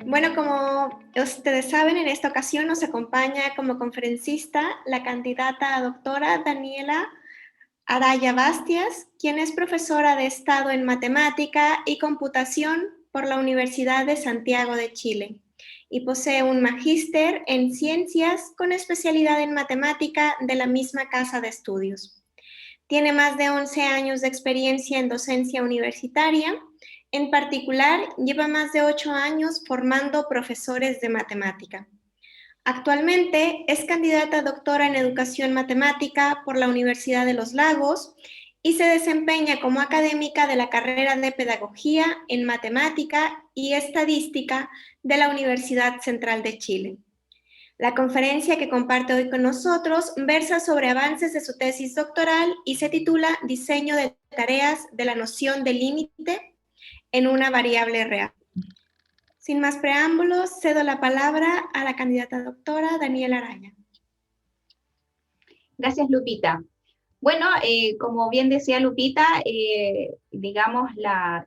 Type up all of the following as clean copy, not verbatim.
Bueno, como ustedes saben, en esta ocasión nos acompaña como conferencista la candidata a doctora Daniela Araya Bastias, quien es profesora de Estado en Matemática y Computación por la Universidad de Santiago de Chile y posee un magíster en Ciencias con especialidad en Matemática de la misma casa de estudios. Tiene más de 11 años de experiencia en docencia universitaria. En particular, lleva más de 8 años formando profesores de matemática. Actualmente es candidata a doctora en educación matemática por la Universidad de Los Lagos y se desempeña como académica de la carrera de Pedagogía en Matemática y Estadística de la Universidad Central de Chile. La conferencia que comparte hoy con nosotros versa sobre avances de su tesis doctoral y se titula Diseño de tareas de la noción de límite en una variable real. Sin más preámbulos, cedo la palabra a la candidata doctora Daniela Araya. Gracias, Lupita. Bueno, como bien decía Lupita, digamos,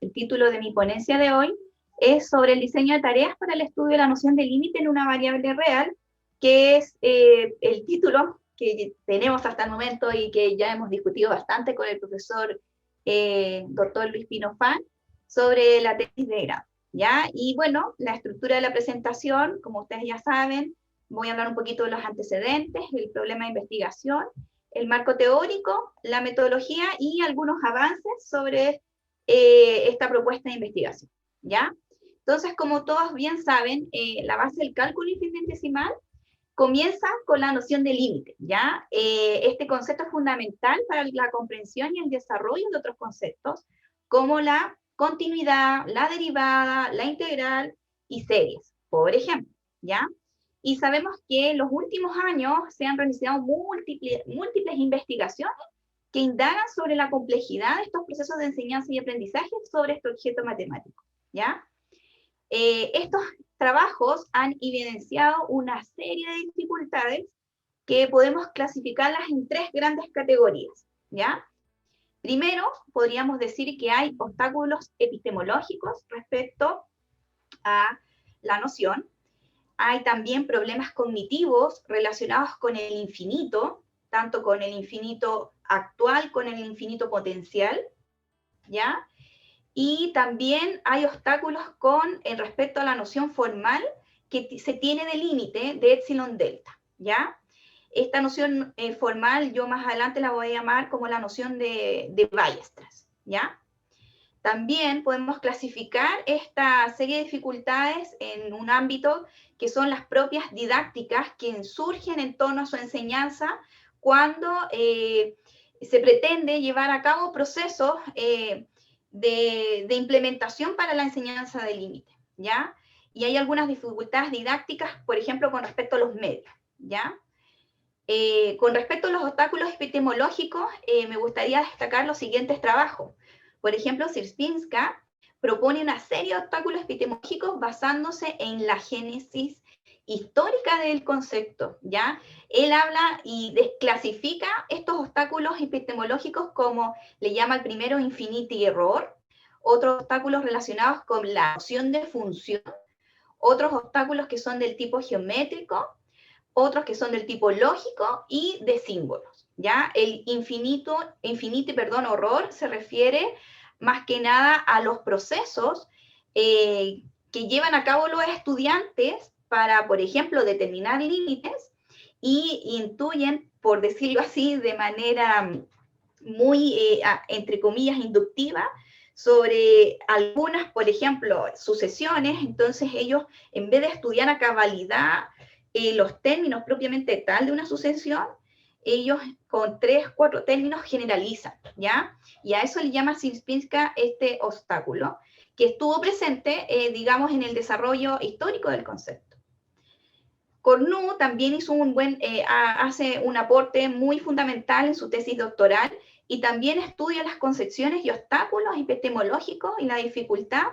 el título de mi ponencia de hoy es sobre el diseño de tareas para el estudio de la noción de límite en una variable real, que es el título que tenemos hasta el momento y que ya hemos discutido bastante con el profesor doctor Luis Pinofán sobre la tesis de grado, ¿ya? Y bueno, la estructura de la presentación, como ustedes ya saben, voy a hablar un poquito de los antecedentes, el problema de investigación, el marco teórico, la metodología y algunos avances sobre esta propuesta de investigación, ¿ya? Entonces, como todos bien saben, la base del cálculo infinitesimal comienza con la noción de límite, ¿ya? Este concepto es fundamental para la comprensión y el desarrollo de otros conceptos, como la continuidad, la derivada, la integral y series, por ejemplo, ¿ya? Y sabemos que en los últimos años se han realizado múltiples investigaciones que indagan sobre la complejidad de estos procesos de enseñanza y aprendizaje sobre este objeto matemático, ¿ya? Estos trabajos han evidenciado una serie de dificultades que podemos clasificarlas en tres grandes categorías, ¿ya? Primero, podríamos decir que hay obstáculos epistemológicos respecto a la noción. Hay también problemas cognitivos relacionados con el infinito, tanto con el infinito actual, con el infinito potencial, ¿ya? Y también hay obstáculos en respecto a la noción formal que se tiene de límite de epsilon delta, ¿ya? Esta noción formal yo más adelante la voy a llamar como la noción de Weierstrass, ¿ya? También podemos clasificar esta serie de dificultades en un ámbito que son las propias didácticas que surgen en torno a su enseñanza cuando se pretende llevar a cabo procesos de implementación para la enseñanza de límite, ¿ya? Y hay algunas dificultades didácticas, por ejemplo, con respecto a los medios, ¿ya? Con respecto a los obstáculos epistemológicos, me gustaría destacar los siguientes trabajos. Por ejemplo, Sierpinska propone una serie de obstáculos epistemológicos basándose en la génesis histórica del concepto, ¿ya? Él habla y desclasifica estos obstáculos epistemológicos como le llama el primero infinity error, otros obstáculos relacionados con la noción de función, otros obstáculos que son del tipo geométrico, otros que son del tipo lógico y de símbolos, ¿ya? El horror se refiere más que nada a los procesos que llevan a cabo los estudiantes para, por ejemplo, determinar límites y intuyen, por decirlo así, de manera muy, entre comillas, inductiva, sobre algunas, por ejemplo, sucesiones. Entonces ellos, en vez de estudiar a cabalidad los términos propiamente tal de una sucesión, ellos con 3, 4 términos generalizan, ¿ya? Y a eso le llama Sierpinska este obstáculo, que estuvo presente, digamos, en el desarrollo histórico del concepto. Cornu también hizo hace un aporte muy fundamental en su tesis doctoral y también estudia las concepciones y obstáculos epistemológicos y la dificultad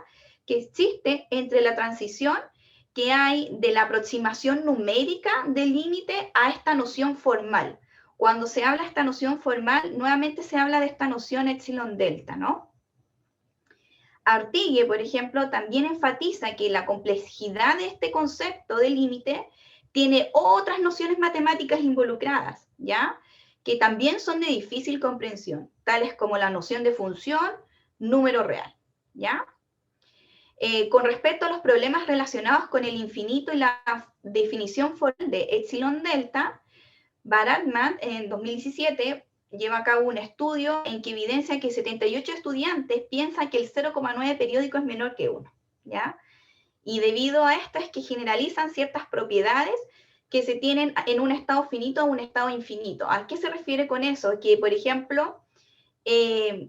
que existe entre la transición que hay de la aproximación numérica del límite a esta noción formal. Cuando se habla de esta noción formal, nuevamente se habla de esta noción epsilon delta, ¿no? Artigue, por ejemplo, también enfatiza que la complejidad de este concepto de límite tiene otras nociones matemáticas involucradas, ¿ya? Que también son de difícil comprensión, tales como la noción de función, número real, ¿ya? Con respecto a los problemas relacionados con el infinito y la definición formal de epsilon delta, Baratman en 2017 lleva a cabo un estudio en que evidencia que 78 estudiantes piensan que el 0,9 periódico es menor que 1, ¿ya? Y debido a esto es que generalizan ciertas propiedades que se tienen en un estado finito a un estado infinito. ¿A qué se refiere con eso? Que, por ejemplo,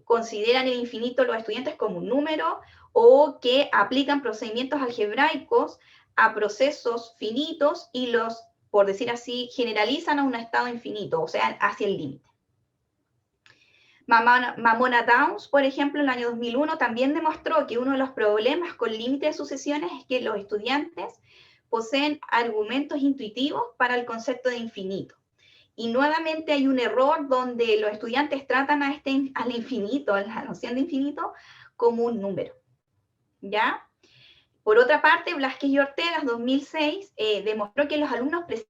consideran el infinito los estudiantes como un número o que aplican procedimientos algebraicos a procesos finitos y los, por decir así, generalizan a un estado infinito, o sea, hacia el límite. Mamona Downs, por ejemplo, en el año 2001 también demostró que uno de los problemas con límite de sucesiones es que los estudiantes poseen argumentos intuitivos para el concepto de infinito. Y nuevamente hay un error donde los estudiantes tratan al infinito, a la noción de infinito, como un número, ¿ya? Por otra parte, Blasquez y Ortega, 2006, demostró que los alumnos presentan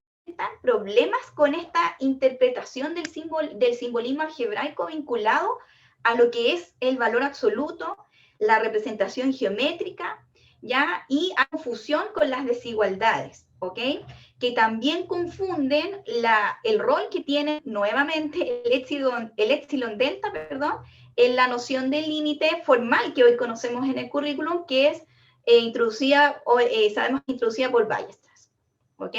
problemas con esta interpretación del simbolismo algebraico vinculado a lo que es el valor absoluto, la representación geométrica, ¿ya? Y a confusión con las desigualdades, ¿ok? Que también confunden el rol que tiene nuevamente el epsilon delta, perdón, en la noción del límite formal que hoy conocemos en el currículum, que es sabemos introducida por Ballestras, ¿ok?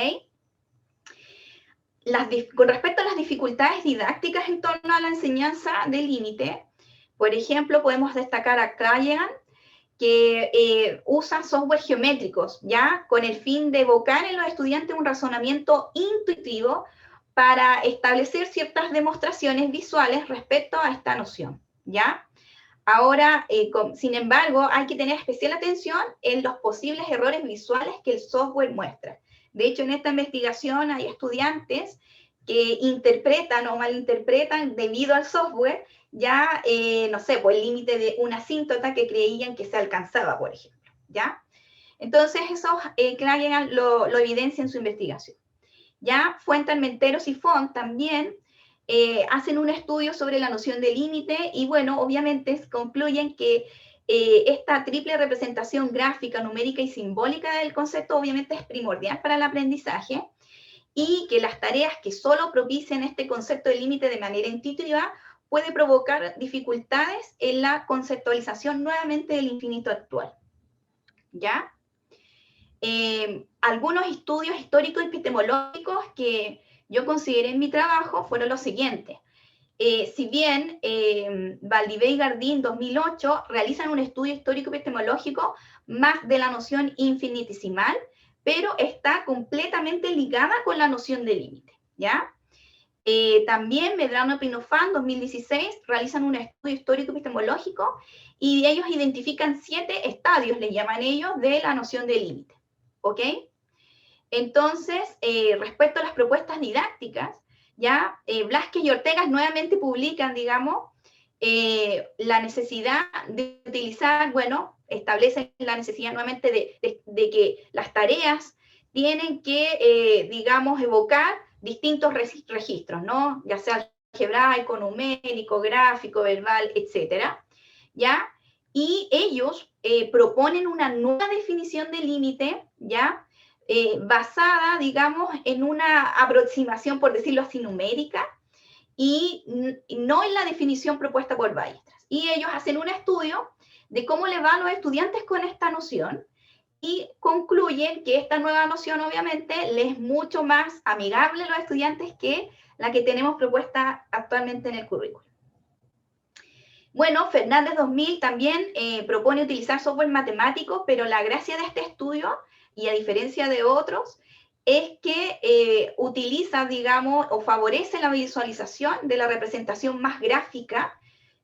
Con respecto a las dificultades didácticas en torno a la enseñanza del límite, por ejemplo, podemos destacar a Crayan, que usan software geométricos, ¿ya? Con el fin de evocar en los estudiantes un razonamiento intuitivo para establecer ciertas demostraciones visuales respecto a esta noción, ¿ya? Ahora, sin embargo, hay que tener especial atención en los posibles errores visuales que el software muestra. De hecho, en esta investigación hay estudiantes que interpretan o malinterpretan debido al software ya, no sé, pues el límite de una asíntota que creían que se alcanzaba, por ejemplo, ¿ya? Entonces, eso Cragen lo evidencia en su investigación. Ya, Fuentementeros y Font también hacen un estudio sobre la noción de límite y, bueno, obviamente concluyen que esta triple representación gráfica, numérica y simbólica del concepto obviamente es primordial para el aprendizaje y que las tareas que solo propicien este concepto de límite de manera intuitiva puede provocar dificultades en la conceptualización nuevamente del infinito actual. ¿Ya? Algunos estudios históricos y epistemológicos que yo consideré en mi trabajo fueron los siguientes. Si bien Valdivia y Gardín 2008 realizan un estudio histórico epistemológico más de la noción infinitesimal, pero está completamente ligada con la noción de límite, ¿ya? También Medrano y Pinofán 2016 realizan un estudio histórico epistemológico y ellos identifican 7 estadios, le llaman ellos, de la noción de límite, ¿ok? Entonces, respecto a las propuestas didácticas, ya Blasquez y Ortega nuevamente publican, digamos, la necesidad de utilizar, bueno, establecen la necesidad nuevamente de que las tareas tienen que, digamos, evocar distintos registros, ¿no? Ya sea algebraico, numérico, gráfico, verbal, etcétera, ¿ya? Y ellos proponen una nueva definición de límite, ¿ya? Basada, digamos, en una aproximación, por decirlo así, numérica, y no en la definición propuesta por Ballestras. Y ellos hacen un estudio de cómo le va a los estudiantes con esta noción, y concluyen que esta nueva noción, obviamente, les es mucho más amigable a los estudiantes que la que tenemos propuesta actualmente en el currículo. Bueno, Fernández 2000 también propone utilizar software matemático, pero la gracia de este estudio, y a diferencia de otros, es que utiliza, digamos, o favorece la visualización de la representación más gráfica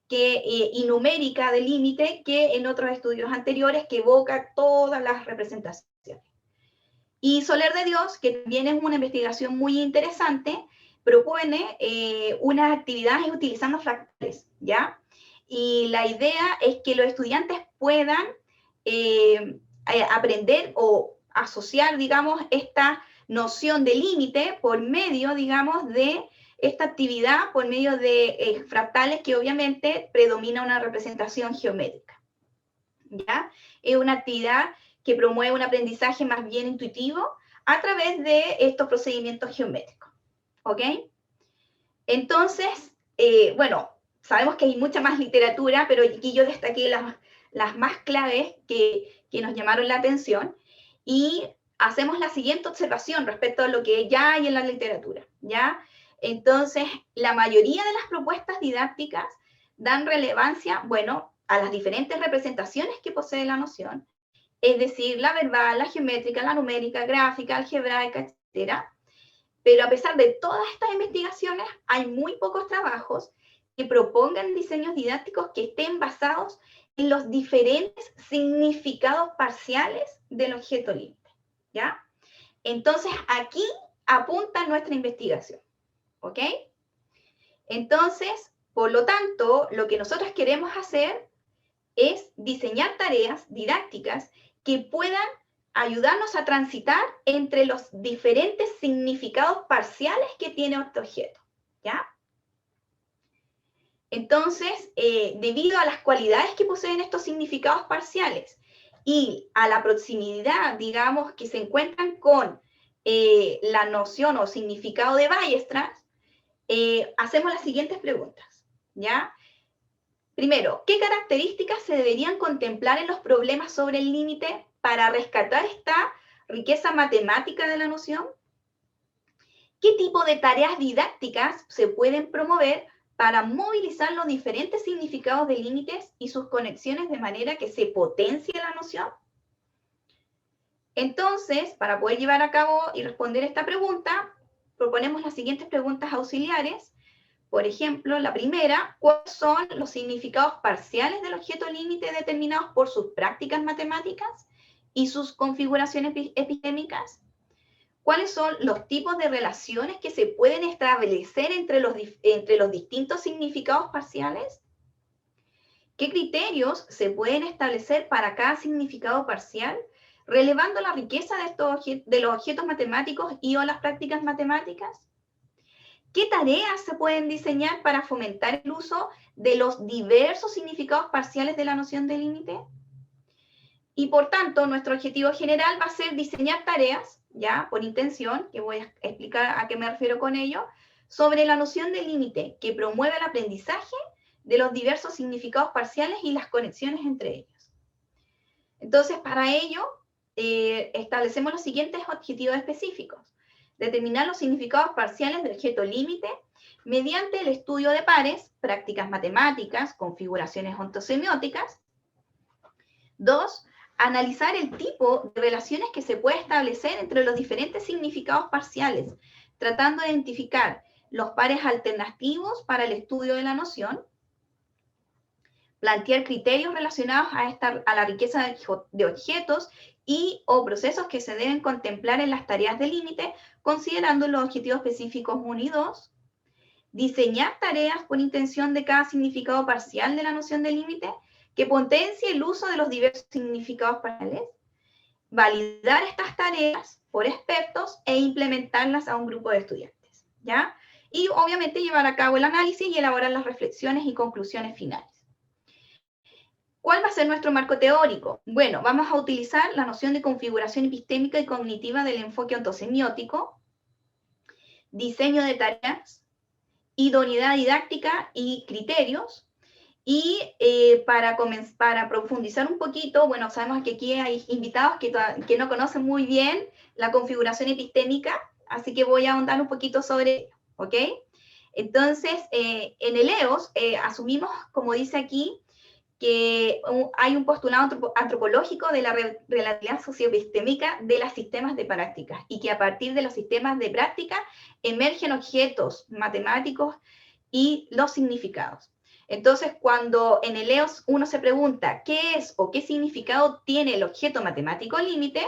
y numérica del límite que en otros estudios anteriores que evoca todas las representaciones. Y Soler de Dios, que también es una investigación muy interesante, propone unas actividades utilizando fractales, ¿ya? y la idea es que los estudiantes puedan aprender o asociar, digamos, esta noción de límite por medio, digamos, de esta actividad, por medio de fractales que obviamente predomina una representación geométrica, ¿ya? Es una actividad que promueve un aprendizaje más bien intuitivo a través de estos procedimientos geométricos, ¿ok? Entonces, bueno, sabemos que hay mucha más literatura, pero aquí yo destaqué las más claves que nos llamaron la atención y hacemos la siguiente observación respecto a lo que ya hay en la literatura, ¿ya? Entonces, la mayoría de las propuestas didácticas dan relevancia, bueno, a las diferentes representaciones que posee la noción, es decir, la verbal, la geométrica, la numérica, gráfica, algebraica, etcétera. Pero a pesar de todas estas investigaciones, hay muy pocos trabajos que propongan diseños didácticos que estén basados en los diferentes significados parciales del objeto límite, ¿ya? Entonces, aquí apunta nuestra investigación, ¿ok? Entonces, por lo tanto, lo que nosotros queremos hacer es diseñar tareas didácticas que puedan ayudarnos a transitar entre los diferentes significados parciales que tiene este objeto, ¿ya? Entonces, debido a las cualidades que poseen estos significados parciales y a la proximidad, digamos, que se encuentran con la noción o significado de Weierstrass, hacemos las siguientes preguntas, ¿ya? Primero, ¿qué características se deberían contemplar en los problemas sobre el límite para rescatar esta riqueza matemática de la noción? ¿Qué tipo de tareas didácticas se pueden promover para movilizar los diferentes significados de límites y sus conexiones de manera que se potencie la noción? Entonces, para poder llevar a cabo y responder esta pregunta, proponemos las siguientes preguntas auxiliares. Por ejemplo, la primera, ¿cuáles son los significados parciales del objeto límite determinados por sus prácticas matemáticas y sus configuraciones epistémicas? ¿Cuáles son los tipos de relaciones que se pueden establecer entre los distintos significados parciales? ¿Qué criterios se pueden establecer para cada significado parcial, relevando la riqueza de los objetos matemáticos y o las prácticas matemáticas? ¿Qué tareas se pueden diseñar para fomentar el uso de los diversos significados parciales de la noción de límite? Y por tanto, nuestro objetivo general va a ser diseñar tareas, ya por intención, que voy a explicar a qué me refiero con ello, sobre la noción de límite que promueve el aprendizaje de los diversos significados parciales y las conexiones entre ellos. Entonces, para ello, establecemos los siguientes objetivos específicos. Determinar los significados parciales del objeto límite mediante el estudio de pares, prácticas matemáticas, configuraciones ontosemióticas. 2. Analizar el tipo de relaciones que se puede establecer entre los diferentes significados parciales, tratando de identificar los pares alternativos para el estudio de la noción. Plantear criterios relacionados a la riqueza de objetos y o procesos que se deben contemplar en las tareas de límite, considerando los objetivos específicos 1 y 2. Diseñar tareas por intención de cada significado parcial de la noción de límite, que potencie el uso de los diversos significados parciales. Validar estas tareas por expertos e implementarlas a un grupo de estudiantes, ¿ya? Y obviamente llevar a cabo el análisis y elaborar las reflexiones y conclusiones finales. ¿Cuál va a ser nuestro marco teórico? Bueno, vamos a utilizar la noción de configuración epistémica y cognitiva del enfoque ontosemiótico, diseño de tareas, idoneidad didáctica y criterios. Y para profundizar un poquito, bueno, sabemos que aquí hay invitados que no conocen muy bien la configuración epistémica, así que voy a ahondar un poquito sobre ello, ¿ok? Entonces, en el EOS asumimos, como dice aquí, que hay un postulado antropológico de la relatividad socioepistémica de los sistemas de práctica y que a partir de los sistemas de práctica emergen objetos matemáticos y los significados. Entonces, cuando en el EOS uno se pregunta qué es o qué significado tiene el objeto matemático límite,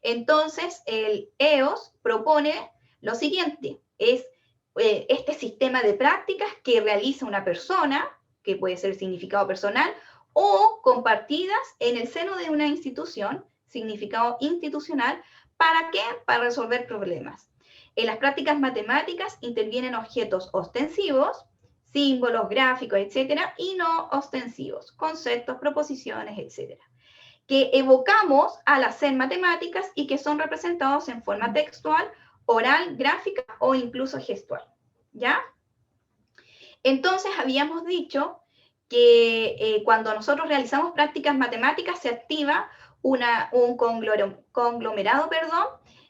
entonces el EOS propone lo siguiente, es este sistema de prácticas que realiza una persona, que puede ser significado personal, o compartidas en el seno de una institución, significado institucional. ¿Para qué? Para resolver problemas. En las prácticas matemáticas intervienen objetos ostensivos, símbolos, gráficos, etcétera, y no ostensivos, conceptos, proposiciones, etcétera, que evocamos al hacer matemáticas y que son representados en forma textual, oral, gráfica o incluso gestual, ¿ya? Entonces, habíamos dicho que cuando nosotros realizamos prácticas matemáticas se activa un conglomerado,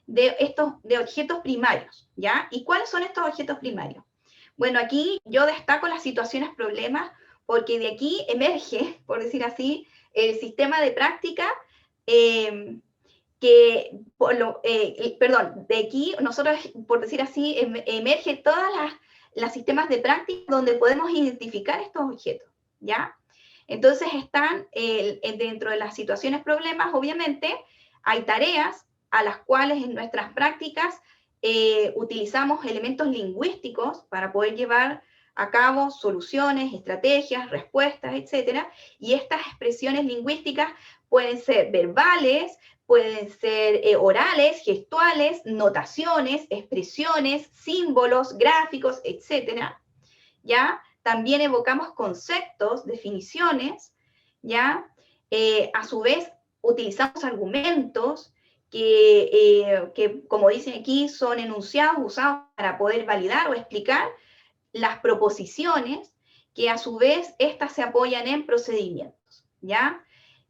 de objetos primarios, ¿ya? ¿Y cuáles son estos objetos primarios? Bueno, aquí yo destaco las situaciones problemas porque de aquí emerge, por decir así, el sistema de práctica de aquí nosotros, por decir así, emerge todas las sistemas de práctica donde podemos identificar estos objetos, ¿ya? Entonces están dentro de las situaciones problemas, obviamente, hay tareas a las cuales en nuestras prácticas utilizamos elementos lingüísticos para poder llevar a cabo soluciones, estrategias, respuestas, etcétera, y estas expresiones lingüísticas pueden ser verbales, pueden ser orales, gestuales, notaciones, expresiones, símbolos, gráficos, etcétera, ¿ya? También evocamos conceptos, definiciones, ¿ya? A su vez, utilizamos argumentos que, como dicen aquí, son enunciados usados para poder validar o explicar las proposiciones, que a su vez estas se apoyan en procedimientos, ¿ya?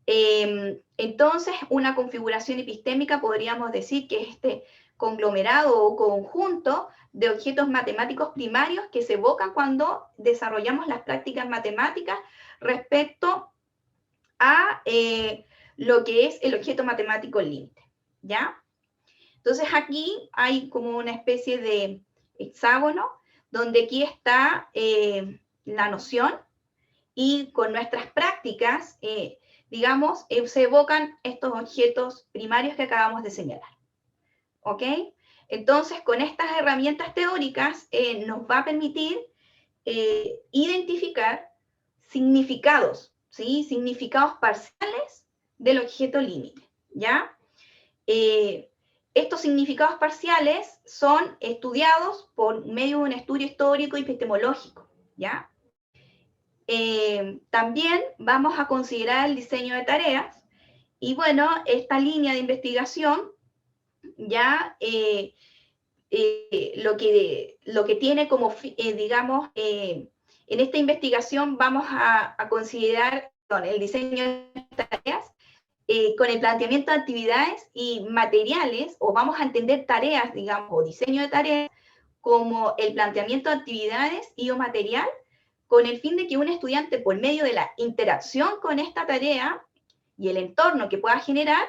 Entonces, una configuración epistémica podríamos decir que este conglomerado o conjunto de objetos matemáticos primarios que se evocan cuando desarrollamos las prácticas matemáticas respecto a lo que es el objeto matemático límite, ¿ya? Entonces aquí hay como una especie de hexágono donde aquí está la noción y con nuestras prácticas digamos, se evocan estos objetos primarios que acabamos de señalar. ¿Ok? Entonces, con estas herramientas teóricas nos va a permitir identificar significados, ¿sí? Significados parciales del objeto límite, ¿ya? Estos significados parciales son estudiados por medio de un estudio histórico y epistemológico, ¿ya? También vamos a considerar el diseño de tareas y bueno, esta línea de investigación ya lo que tiene como, digamos, en esta investigación vamos a considerar el diseño de tareas con el planteamiento de actividades y materiales, o vamos a entender tareas, digamos, o diseño de tareas como el planteamiento de actividades y o material con el fin de que un estudiante, por medio de la interacción con esta tarea y el entorno que pueda generar,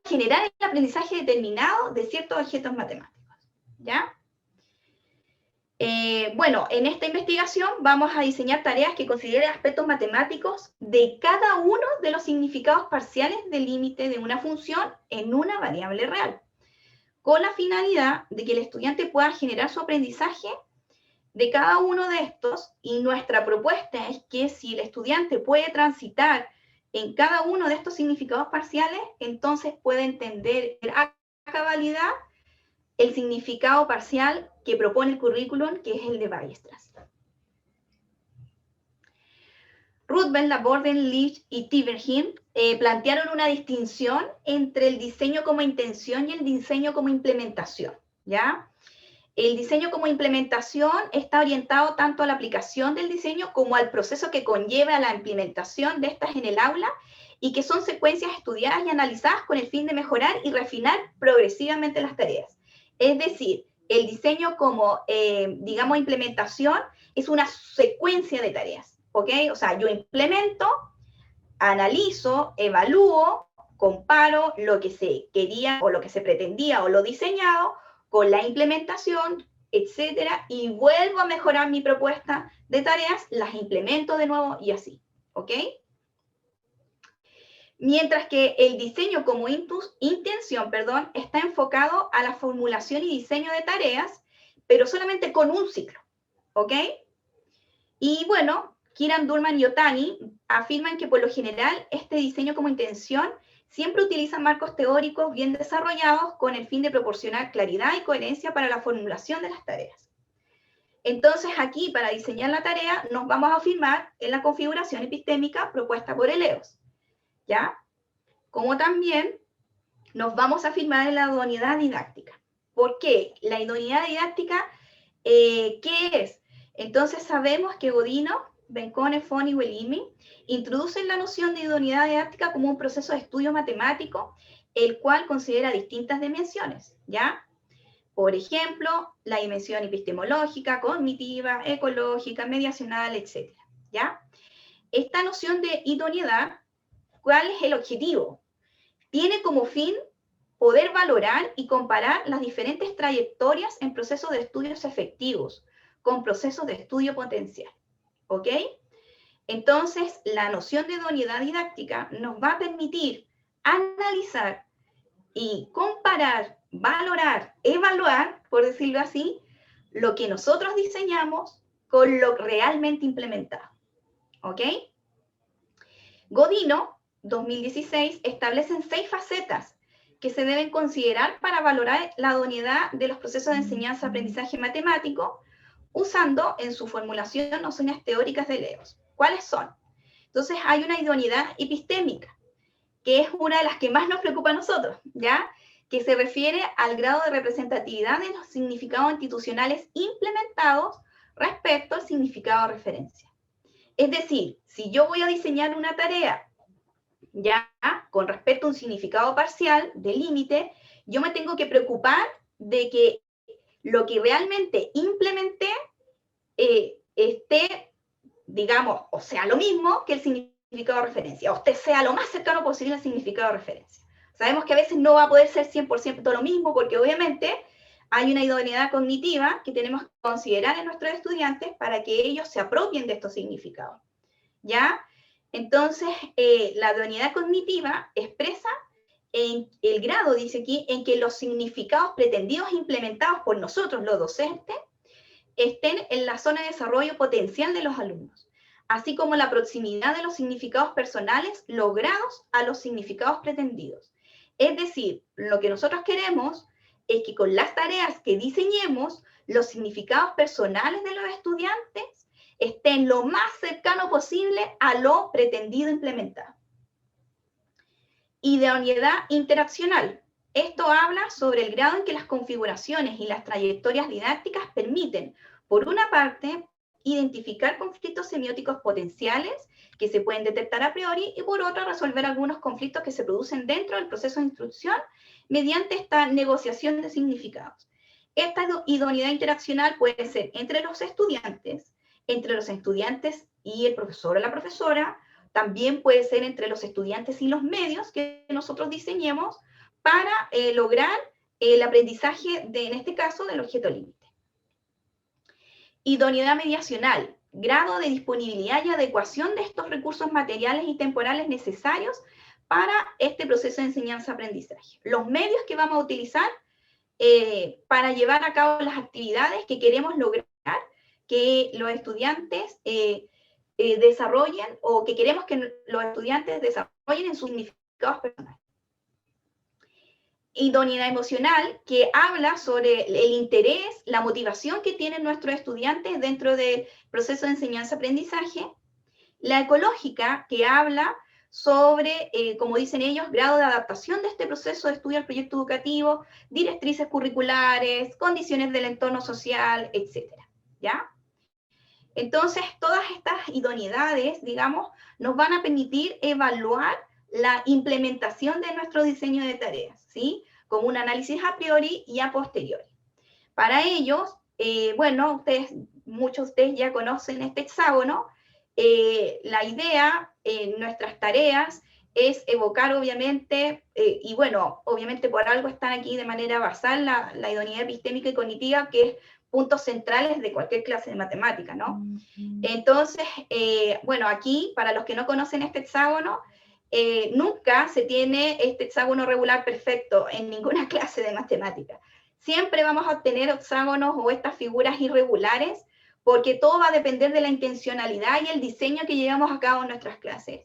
generar el aprendizaje determinado de ciertos objetos matemáticos, ¿ya? Bueno, en esta investigación vamos a diseñar tareas que consideren aspectos matemáticos de cada uno de los significados parciales del límite de una función en una variable real, con la finalidad de que el estudiante pueda generar su aprendizaje de cada uno de estos, y nuestra propuesta es que si el estudiante puede transitar en cada uno de estos significados parciales, entonces puede entender a cabalidad el significado parcial que propone el currículum, que es el de Weierstrass. Ruthven, Laborde, Leach y Tiberghien plantearon una distinción entre el diseño como intención y el diseño como implementación, ¿ya? El diseño como implementación está orientado tanto a la aplicación del diseño como al proceso que conlleva la implementación de estas en el aula y que son secuencias estudiadas y analizadas con el fin de mejorar y refinar progresivamente las tareas. Es decir, el diseño como, digamos, implementación es una secuencia de tareas, ¿ok? O sea, yo implemento, analizo, evalúo, comparo lo que se quería o lo que se pretendía o lo diseñado con la implementación, etcétera, y vuelvo a mejorar mi propuesta de tareas, las implemento de nuevo y así, ¿ok? Mientras que el diseño como intención, está enfocado a la formulación y diseño de tareas, pero solamente con un ciclo, ¿ok? Y bueno, Kiran, Durman y Otani afirman que por lo general este diseño como intención siempre utiliza marcos teóricos bien desarrollados con el fin de proporcionar claridad y coherencia para la formulación de las tareas. Entonces aquí, para diseñar la tarea, nos vamos a afirmar en la configuración epistémica propuesta por el EOS, ¿ya? Como también nos vamos a afirmar en la idoneidad didáctica. ¿Por qué? La idoneidad didáctica, ¿qué es? Entonces sabemos que Godino, Bencone, Fon y Wellimi introducen la noción de idoneidad didáctica como un proceso de estudio matemático, el cual considera distintas dimensiones, ¿ya? Por ejemplo, la dimensión epistemológica, cognitiva, ecológica, mediacional, etc., ¿ya? Esta noción de idoneidad, ¿cuál es el objetivo? Tiene como fin poder valorar y comparar las diferentes trayectorias en procesos de estudios efectivos con procesos de estudio potencial, ¿ok? Entonces, la noción de idoneidad didáctica nos va a permitir analizar y comparar, valorar, evaluar, por decirlo así, lo que nosotros diseñamos con lo realmente implementado, ¿ok? Godino, 2016, establecen 6 facetas que se deben considerar para valorar la idoneidad de los procesos de enseñanza-aprendizaje matemático, usando en su formulación nociones teóricas de EOS. ¿Cuáles son? Entonces hay una idoneidad epistémica, que es una de las que más nos preocupa a nosotros, ¿ya? Que se refiere al grado de representatividad de los significados institucionales implementados respecto al significado de referencia. Es decir, si yo voy a diseñar una tarea ya con respecto a un significado parcial de límite, yo me tengo que preocupar de que lo que realmente implementé esté, digamos, o sea, lo mismo que el significado de referencia, o usted sea lo más cercano posible al significado de referencia. Sabemos que a veces no va a poder ser 100% lo mismo, porque obviamente hay una idoneidad cognitiva que tenemos que considerar en nuestros estudiantes para que ellos se apropien de estos significados, ¿ya? Entonces, la idoneidad cognitiva expresa en el grado, dice aquí, en que los significados pretendidos e implementados por nosotros, los docentes, estén en la zona de desarrollo potencial de los alumnos, así como la proximidad de los significados personales logrados a los significados pretendidos. Es decir, lo que nosotros queremos es que con las tareas que diseñemos, los significados personales de los estudiantes estén lo más cercano posible a lo pretendido implementar. Idoneidad interaccional. Esto habla sobre el grado en que las configuraciones y las trayectorias didácticas permiten, por una parte, identificar conflictos semióticos potenciales que se pueden detectar a priori y por otra, resolver algunos conflictos que se producen dentro del proceso de instrucción mediante esta negociación de significados. Esta idoneidad interaccional puede ser entre los estudiantes y el profesor o la profesora, también puede ser entre los estudiantes y los medios que nosotros diseñemos para lograr el aprendizaje, en este caso, del objeto límite. Idoneidad mediacional, grado de disponibilidad y adecuación de estos recursos materiales y temporales necesarios para este proceso de enseñanza-aprendizaje. Los medios que vamos a utilizar para llevar a cabo las actividades que queremos lograr que los estudiantes desarrollen o que queremos que los estudiantes desarrollen en sus significados personales. Idoneidad emocional, que habla sobre el interés, la motivación que tienen nuestros estudiantes dentro del proceso de enseñanza-aprendizaje. La ecológica, que habla sobre, como dicen ellos, grado de adaptación de este proceso de estudio al proyecto educativo, directrices curriculares, condiciones del entorno social, etc. ¿Ya? Entonces, todas estas idoneidades, digamos, nos van a permitir evaluar la implementación de nuestro diseño de tareas, ¿sí? Como un análisis a priori y a posteriori. Para ellos, bueno, muchos de ustedes ya conocen este hexágono. La idea en nuestras tareas es evocar, obviamente, y bueno, obviamente por algo están aquí de manera basal la idoneidad epistémica y cognitiva, que es puntos centrales de cualquier clase de matemática, ¿no? Entonces, bueno, aquí, para los que no conocen este hexágono, nunca se tiene este hexágono regular perfecto en ninguna clase de matemática. Siempre vamos a obtener hexágonos o estas figuras irregulares porque todo va a depender de la intencionalidad y el diseño que llevamos a cabo en nuestras clases.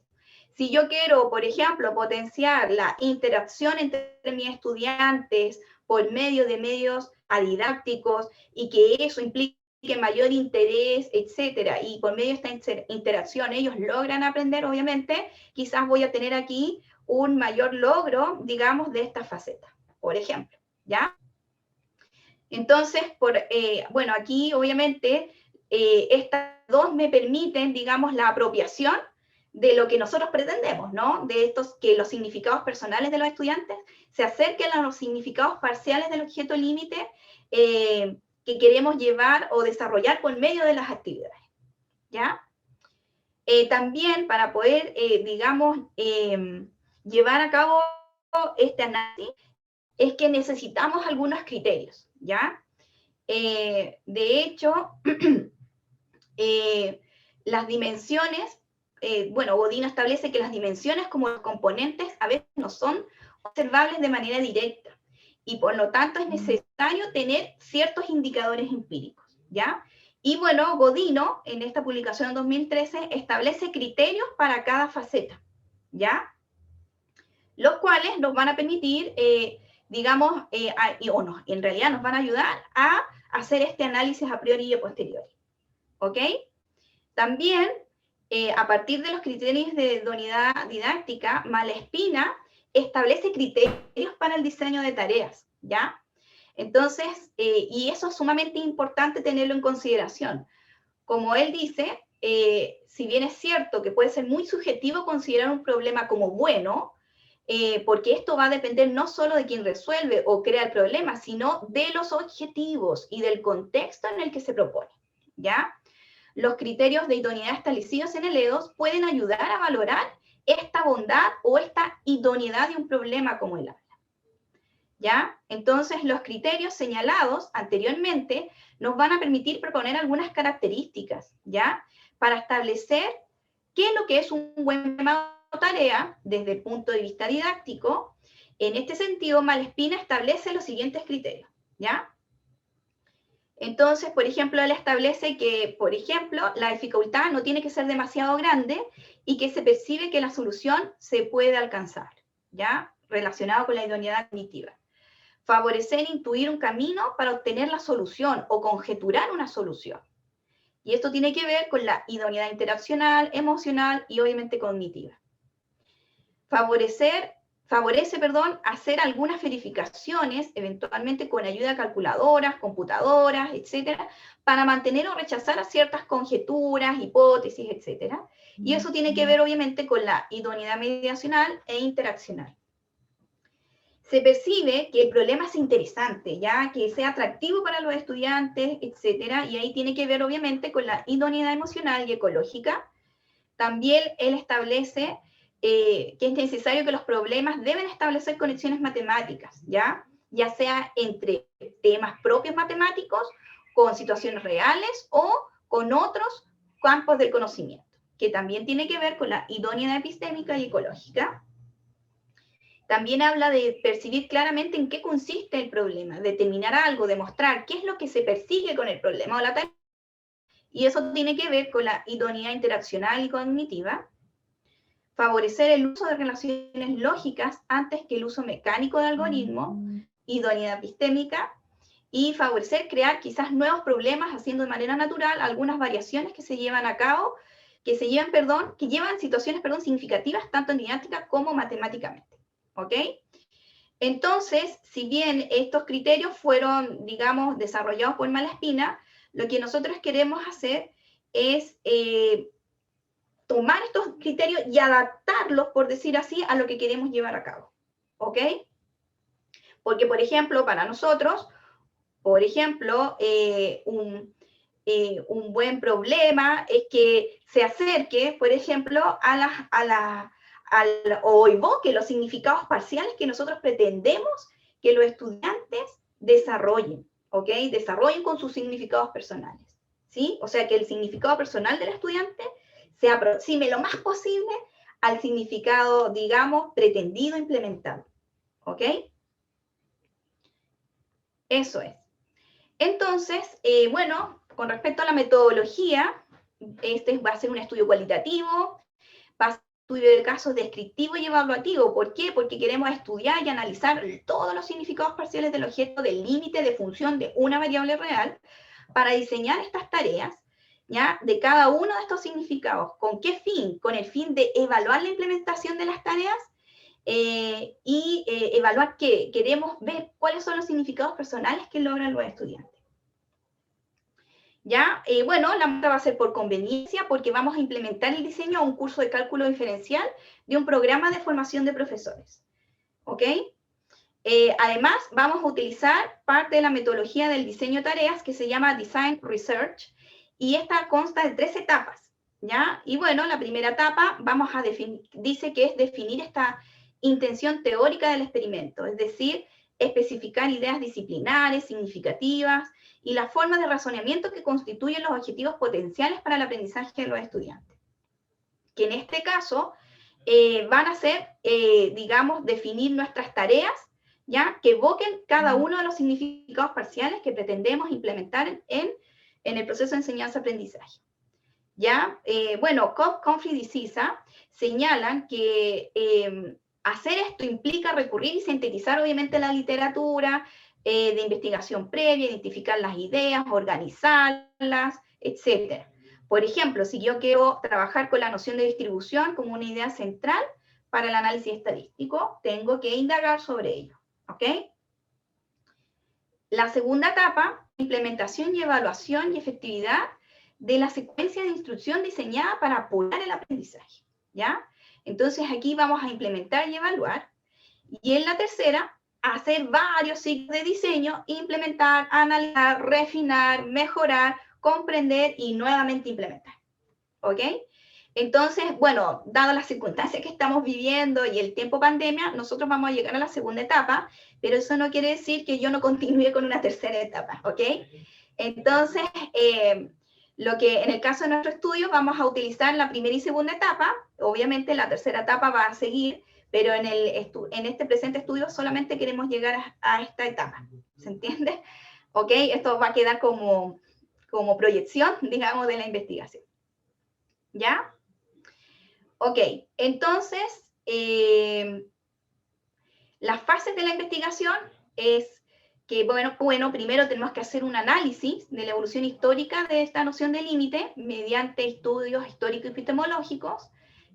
Si yo quiero, por ejemplo, potenciar la interacción entre mis estudiantes por medio de medios didácticos y que eso implique mayor interés, etcétera, y por medio de esta interacción ellos logran aprender, obviamente, quizás voy a tener aquí un mayor logro, digamos, de esta faceta, por ejemplo, ¿ya? Entonces, bueno, aquí obviamente estas dos me permiten, digamos, la apropiación de lo que nosotros pretendemos, ¿no? De estos, que los significados personales de los estudiantes se acerquen a los significados parciales del objeto límite que queremos llevar o desarrollar por medio de las actividades, ¿ya? También para poder, digamos, llevar a cabo este análisis, es que necesitamos algunos criterios, ¿ya? De hecho, las dimensiones, bueno, Godino establece que las dimensiones como los componentes a veces no son observables de manera directa y por lo tanto es necesario tener ciertos indicadores empíricos, ¿ya? Y bueno, Godino en esta publicación en 2013 establece criterios para cada faceta, ¿ya? Los cuales nos van a permitir, digamos, o no, en realidad nos van a ayudar a hacer este análisis a priori y a posteriori, ¿ok? También, a partir de los criterios de idoneidad didáctica, Malespina establece criterios para el diseño de tareas, ¿ya? Entonces, y eso es sumamente importante tenerlo en consideración. Como él dice, si bien es cierto que puede ser muy subjetivo considerar un problema como bueno, porque esto va a depender no solo de quien resuelve o crea el problema, sino de los objetivos y del contexto en el que se propone, ¿ya? Los criterios de idoneidad establecidos en el EDOS pueden ayudar a valorar esta bondad o esta idoneidad de un problema como el habla, ¿ya? Entonces, los criterios señalados anteriormente nos van a permitir proponer algunas características, ¿ya? Para establecer qué es lo que es un buen problema o tarea desde el punto de vista didáctico. En este sentido, Malespina establece los siguientes criterios, ¿ya? Entonces, por ejemplo, él establece que, por ejemplo, la dificultad no tiene que ser demasiado grande y que se percibe que la solución se puede alcanzar, ¿ya? Relacionado con la idoneidad cognitiva. Favorecer intuir un camino para obtener la solución o conjeturar una solución. Y esto tiene que ver con la idoneidad interaccional, emocional y obviamente cognitiva. Favorece, hacer algunas verificaciones, eventualmente con ayuda de calculadoras, computadoras, etcétera, para mantener o rechazar a ciertas conjeturas, hipótesis, etcétera. Y eso tiene que ver, obviamente, con la idoneidad mediacional e interaccional. Se percibe que el problema es interesante, ya que sea atractivo para los estudiantes, etcétera, y ahí tiene que ver, obviamente, con la idoneidad emocional y ecológica. También él establece que es necesario que los problemas deben establecer conexiones matemáticas, ya sea entre temas propios matemáticos, con situaciones reales o con otros campos del conocimiento, que también tiene que ver con la idoneidad epistémica y ecológica. También habla de percibir claramente en qué consiste el problema, determinar algo, demostrar qué es lo que se persigue con el problema o la tarea, y eso tiene que ver con la idoneidad interaccional y cognitiva. Favorecer el uso de relaciones lógicas antes que el uso mecánico de algoritmos, idoneidad epistémica, y favorecer crear quizás nuevos problemas haciendo de manera natural algunas variaciones que se llevan a cabo, que llevan situaciones, significativas tanto en didáctica como matemáticamente, ¿ok? Entonces, si bien estos criterios fueron, digamos, desarrollados por Malespina, lo que nosotros queremos hacer es tomar estos criterios y adaptarlos, por decir así, a lo que queremos llevar a cabo, ¿ok? Porque, por ejemplo, para nosotros, por ejemplo, un buen problema es que se acerque, por ejemplo, o evoque los significados parciales que nosotros pretendemos que los estudiantes desarrollen, ¿ok? Desarrollen con sus significados personales, ¿sí? O sea, que el significado personal del estudiante se aproxime lo más posible al significado, digamos, pretendido implementado, ¿ok? Eso es. Entonces, bueno, con respecto a la metodología, este va a ser un estudio cualitativo, va a ser un estudio de casos descriptivo y evaluativo. ¿Por qué? Porque queremos estudiar y analizar todos los significados parciales del objeto del límite de función de una variable real para diseñar estas tareas, ¿ya? De cada uno de estos significados. ¿Con qué fin? Con el fin de evaluar la implementación de las tareas y evaluar qué. Queremos ver cuáles son los significados personales que logran los estudiantes. ¿Ya? Bueno, la muestra va a ser por conveniencia porque vamos a implementar el diseño a un curso de cálculo diferencial de un programa de formación de profesores. ¿Ok? Además, vamos a utilizar parte de la metodología del diseño de tareas que se llama Design Research y esta consta de 3 etapas. ¿Ya? Y bueno, la primera etapa vamos a dice que es definir esta intención teórica del experimento, es decir, especificar ideas disciplinares, significativas, y las formas de razonamiento que constituyen los objetivos potenciales para el aprendizaje de los estudiantes. Que en este caso van a ser, digamos, definir nuestras tareas, ¿ya? Que evoquen cada uno de los significados parciales que pretendemos implementar en el proceso de enseñanza-aprendizaje. ¿Ya? Bueno, Cobb, Comfrey y Sisa señalan que hacer esto implica recurrir y sintetizar obviamente la literatura, de investigación previa, identificar las ideas, organizarlas, etc. Por ejemplo, si yo quiero trabajar con la noción de distribución como una idea central para el análisis estadístico, tengo que indagar sobre ello. ¿Ok? La segunda etapa, implementación y evaluación y efectividad de la secuencia de instrucción diseñada para apoyar el aprendizaje. ¿Ya? Entonces aquí vamos a implementar y evaluar. Y en la tercera, hacer varios ciclos de diseño, implementar, analizar, refinar, mejorar, comprender y nuevamente implementar. ¿Ok? Entonces, bueno, dadas las circunstancias que estamos viviendo y el tiempo pandemia, nosotros vamos a llegar a la segunda etapa, pero eso no quiere decir que yo no continúe con una tercera etapa, ¿ok? Entonces, lo que en el caso de nuestro estudio vamos a utilizar la primera y segunda etapa, obviamente la tercera etapa va a seguir, pero en este presente estudio solamente queremos llegar a esta etapa, ¿se entiende? ¿Ok? Esto va a quedar como proyección, digamos, de la investigación. ¿Ya? Ok, entonces, las fases de la investigación es que, bueno, primero tenemos que hacer un análisis de la evolución histórica de esta noción de límite mediante estudios históricos y epistemológicos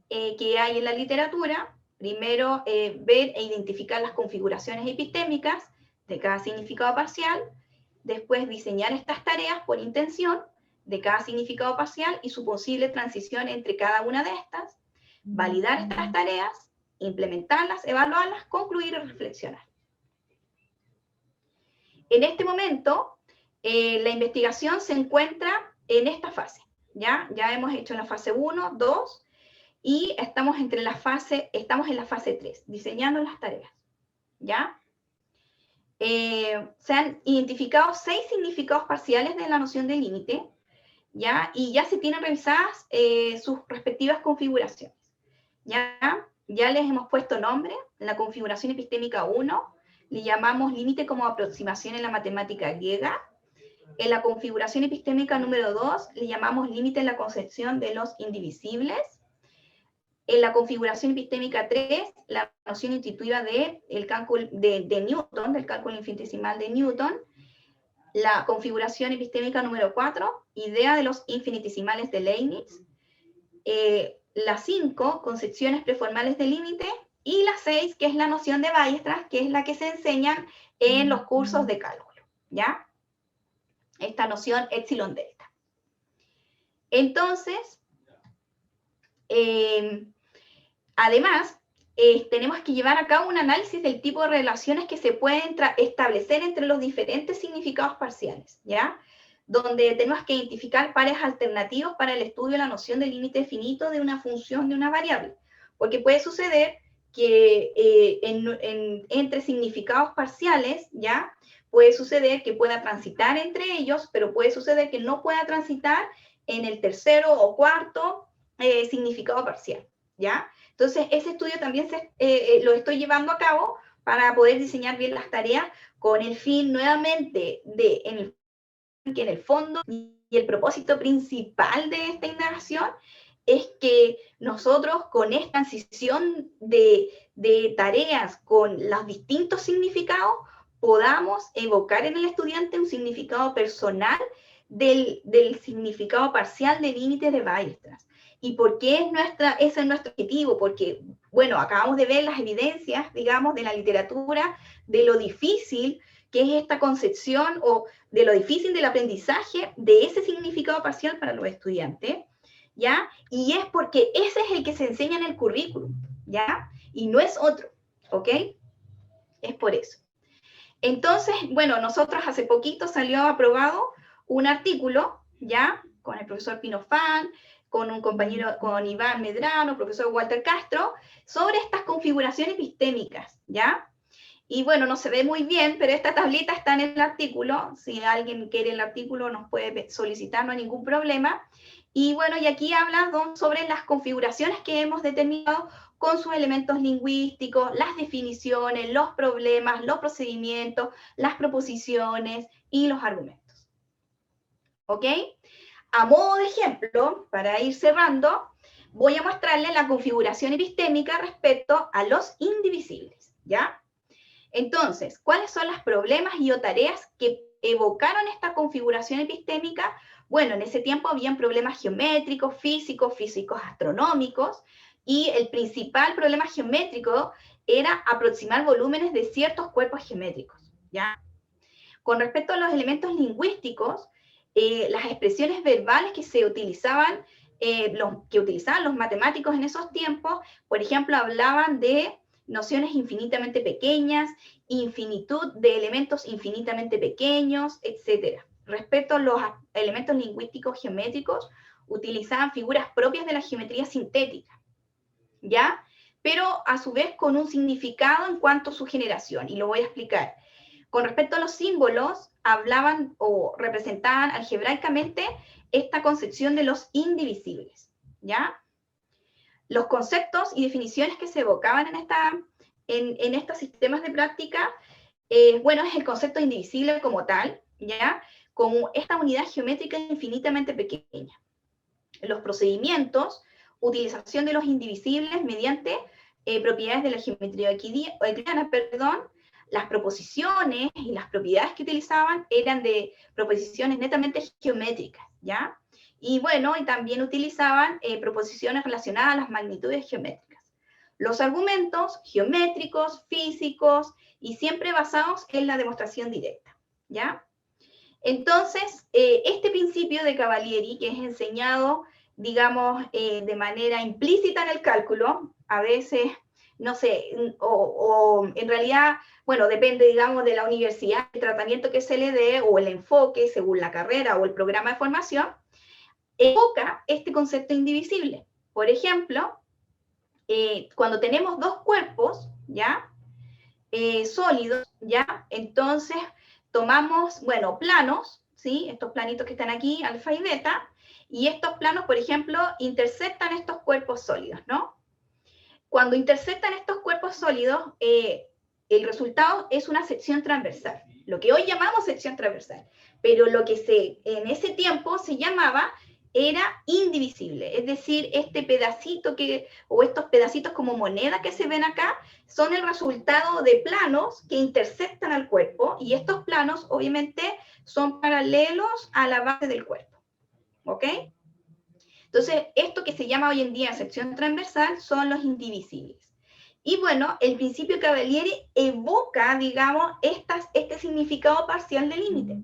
que hay en la literatura. Primero, ver e identificar las configuraciones epistémicas de cada significado parcial. Después, diseñar estas tareas por intención de cada significado parcial y su posible transición entre cada una de estas. Validar estas tareas, implementarlas, evaluarlas, concluir y reflexionar. En este momento, la investigación se encuentra en esta fase. ¿Ya? Ya hemos hecho la fase 1, 2, y estamos en la fase 3, diseñando las tareas. ¿Ya? Se han identificado 6 significados parciales de la noción de límite, ¿ya? Y ya se tienen revisadas sus respectivas configuraciones. ¿Ya? Ya les hemos puesto nombre. En la configuración epistémica 1 le llamamos límite como aproximación en la matemática griega. En la configuración epistémica número 2 le llamamos límite en la concepción de los indivisibles. En la configuración epistémica 3, la noción intuitiva de Newton, del cálculo infinitesimal de Newton. La configuración epistémica número 4, idea de los infinitesimales de Leibniz. Las 5, concepciones preformales de límite, y la 6, que es la noción de Weierstrass, que es la que se enseñan en los cursos de cálculo, ¿ya? Esta noción epsilon delta. Entonces, además, tenemos que llevar a cabo un análisis del tipo de relaciones que se pueden establecer entre los diferentes significados parciales, ¿ya? Donde tenemos que identificar pares alternativos para el estudio de la noción de límite finito de una función de una variable. Porque puede suceder que entre significados parciales, ¿ya? Puede suceder que pueda transitar entre ellos, pero puede suceder que no pueda transitar en el tercero o cuarto significado parcial, ¿ya? Entonces, ese estudio también lo estoy llevando a cabo para poder diseñar bien las tareas con el fin nuevamente de, que en el fondo el propósito principal de esta indagación es que nosotros con esta transición de tareas con los distintos significados podamos evocar en el estudiante un significado personal del significado parcial de límites de Weierstrass. ¿Y por qué ese es nuestro objetivo? Porque, bueno, acabamos de ver las evidencias, digamos, de la literatura, de lo difícil que es esta concepción o de lo difícil del aprendizaje de ese significado parcial para los estudiantes, ¿ya? Y es porque ese es el que se enseña en el currículum, ¿ya? Y no es otro, ¿ok? Es por eso. Entonces, bueno, nosotros hace poquito salió aprobado un artículo, ¿ya? Con el profesor Pinofán, con un compañero, con Iván Medrano, profesor Walter Castro, sobre estas configuraciones epistémicas, ¿ya? Y bueno, no se ve muy bien, pero esta tablita está en el artículo. Si alguien quiere el artículo, nos puede solicitar, no hay ningún problema. Y bueno, y aquí habla sobre las configuraciones que hemos determinado con sus elementos lingüísticos, las definiciones, los problemas, los procedimientos, las proposiciones y los argumentos. ¿Ok? A modo de ejemplo, para ir cerrando, voy a mostrarles la configuración epistémica respecto a los indivisibles, ¿ya? Entonces, ¿cuáles son los problemas y o tareas que evocaron esta configuración epistémica? Bueno, en ese tiempo habían problemas geométricos, físicos astronómicos, y el principal problema geométrico era aproximar volúmenes de ciertos cuerpos geométricos, ¿ya? Con respecto a los elementos lingüísticos, las expresiones verbales que se utilizaban, que utilizaban los matemáticos en esos tiempos, por ejemplo, hablaban de nociones infinitamente pequeñas, infinitud de elementos infinitamente pequeños, etc. Respecto a los elementos lingüísticos geométricos, utilizaban figuras propias de la geometría sintética, ¿ya? Pero a su vez con un significado en cuanto a su generación, y lo voy a explicar. Con respecto a los símbolos, hablaban o representaban algebraicamente esta concepción de los indivisibles, ¿ya? Los conceptos y definiciones que se evocaban en estos sistemas de práctica, bueno, es el concepto de indivisible como tal, ¿ya? Como esta unidad geométrica infinitamente pequeña. Los procedimientos, utilización de los indivisibles mediante propiedades de la geometría euclidiana, las proposiciones y las propiedades que utilizaban eran de proposiciones netamente geométricas, ¿ya? Y bueno, y también utilizaban proposiciones relacionadas a las magnitudes geométricas. Los argumentos geométricos, físicos, y siempre basados en la demostración directa, ¿ya? Entonces, este principio de Cavalieri, que es enseñado, digamos, de manera implícita en el cálculo, a veces, no sé, o en realidad, bueno, depende, digamos, de la universidad, el tratamiento que se le dé, o el enfoque, según la carrera o el programa de formación, evoca este concepto indivisible. Por ejemplo, cuando tenemos dos cuerpos, ¿ya? Sólidos, ¿ya? Entonces, tomamos, bueno, planos, ¿sí? Estos planitos que están aquí, alfa y beta, y estos planos, por ejemplo, intersectan estos cuerpos sólidos, ¿no? Cuando intersectan estos cuerpos sólidos, el resultado es una sección transversal, lo que hoy llamamos sección transversal, pero lo que en ese tiempo se llamaba era indivisible, es decir, este pedacito o estos pedacitos como moneda que se ven acá, son el resultado de planos que intersectan al cuerpo, y estos planos obviamente son paralelos a la base del cuerpo, ¿ok? Entonces, esto que se llama hoy en día sección transversal son los indivisibles. Y bueno, el principio Cavalieri evoca, digamos, este significado parcial del límite.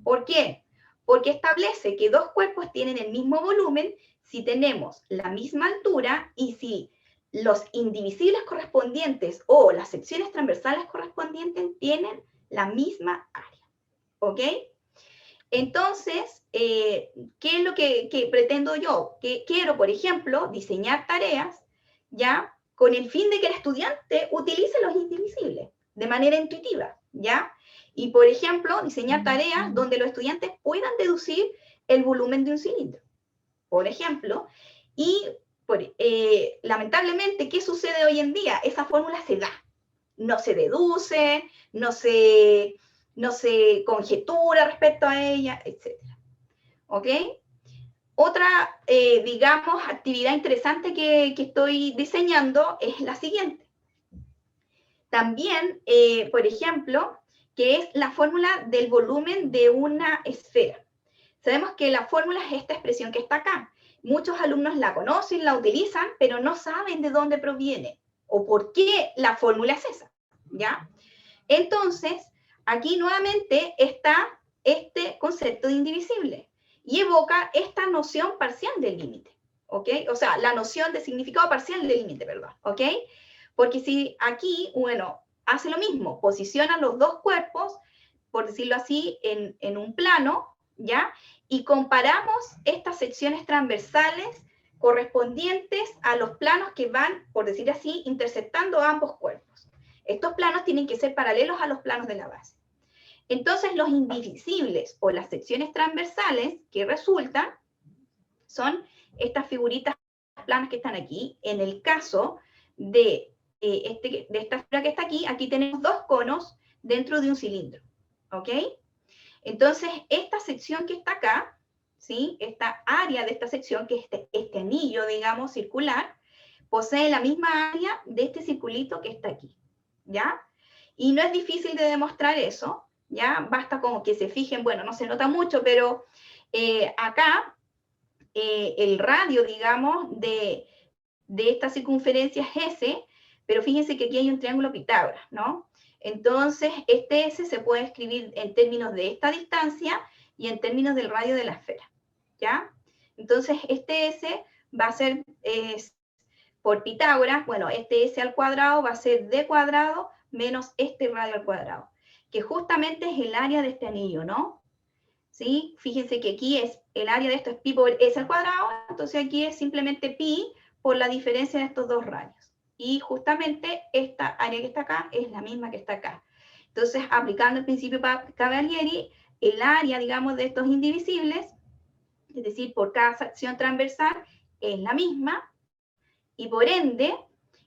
¿Por qué? Porque establece que dos cuerpos tienen el mismo volumen si tenemos la misma altura y si los indivisibles correspondientes o las secciones transversales correspondientes tienen la misma área. ¿Ok? Entonces, ¿qué es lo que pretendo yo? Que quiero, por ejemplo, diseñar tareas, ¿ya? Con el fin de que el estudiante utilice los indivisibles de manera intuitiva, ¿ya? Y, por ejemplo, diseñar tareas donde los estudiantes puedan deducir el volumen de un cilindro, por ejemplo. Y, lamentablemente, ¿qué sucede hoy en día? Esa fórmula se da. No se deduce, no se conjetura respecto a ella, etc. ¿ok? Otra, digamos, actividad interesante que estoy diseñando es la siguiente. También, por ejemplo, que es la fórmula del volumen de una esfera. Sabemos que la fórmula es esta expresión que está acá. Muchos alumnos la conocen, la utilizan, pero no saben de dónde proviene o por qué la fórmula es esa, ¿ya? Entonces, aquí nuevamente está este concepto de indivisible y evoca esta noción parcial del límite, ¿ok? O sea, la noción de significado parcial del límite, perdón, ¿ok? Porque si aquí, bueno, hace lo mismo, posiciona los dos cuerpos, por decirlo así, en un plano, ¿ya? Y comparamos estas secciones transversales correspondientes a los planos que van, por decir así, intersectando ambos cuerpos. Estos planos tienen que ser paralelos a los planos de la base. Entonces, los indivisibles o las secciones transversales que resultan son estas figuritas planas que están aquí. En el caso de, de esta figura que está aquí, aquí tenemos dos conos dentro de un cilindro, ¿ok? Entonces, esta sección que está acá, ¿sí? Esta área de esta sección, que es este anillo, digamos, circular, posee la misma área de este circulito que está aquí, ¿ya? Y no es difícil de demostrar eso, ¿ya? Basta como que se fijen, bueno, no se nota mucho, pero acá el radio, digamos, de esta circunferencia es S, pero fíjense que aquí hay un triángulo Pitágoras, ¿no? Entonces, este S se puede escribir en términos de esta distancia y en términos del radio de la esfera, ¿ya? Entonces, este S va a ser, por Pitágoras, bueno, este S al cuadrado va a ser D cuadrado menos este radio al cuadrado, que justamente es el área de este anillo, ¿no? ¿Sí? Fíjense que aquí es el área de esto es pi por S al cuadrado, entonces aquí es simplemente pi por la diferencia de estos dos radios. Y justamente esta área que está acá es la misma que está acá. Entonces, aplicando el principio Cavalieri, el área, digamos, de estos indivisibles, es decir, por cada sección transversal, es la misma, y por ende,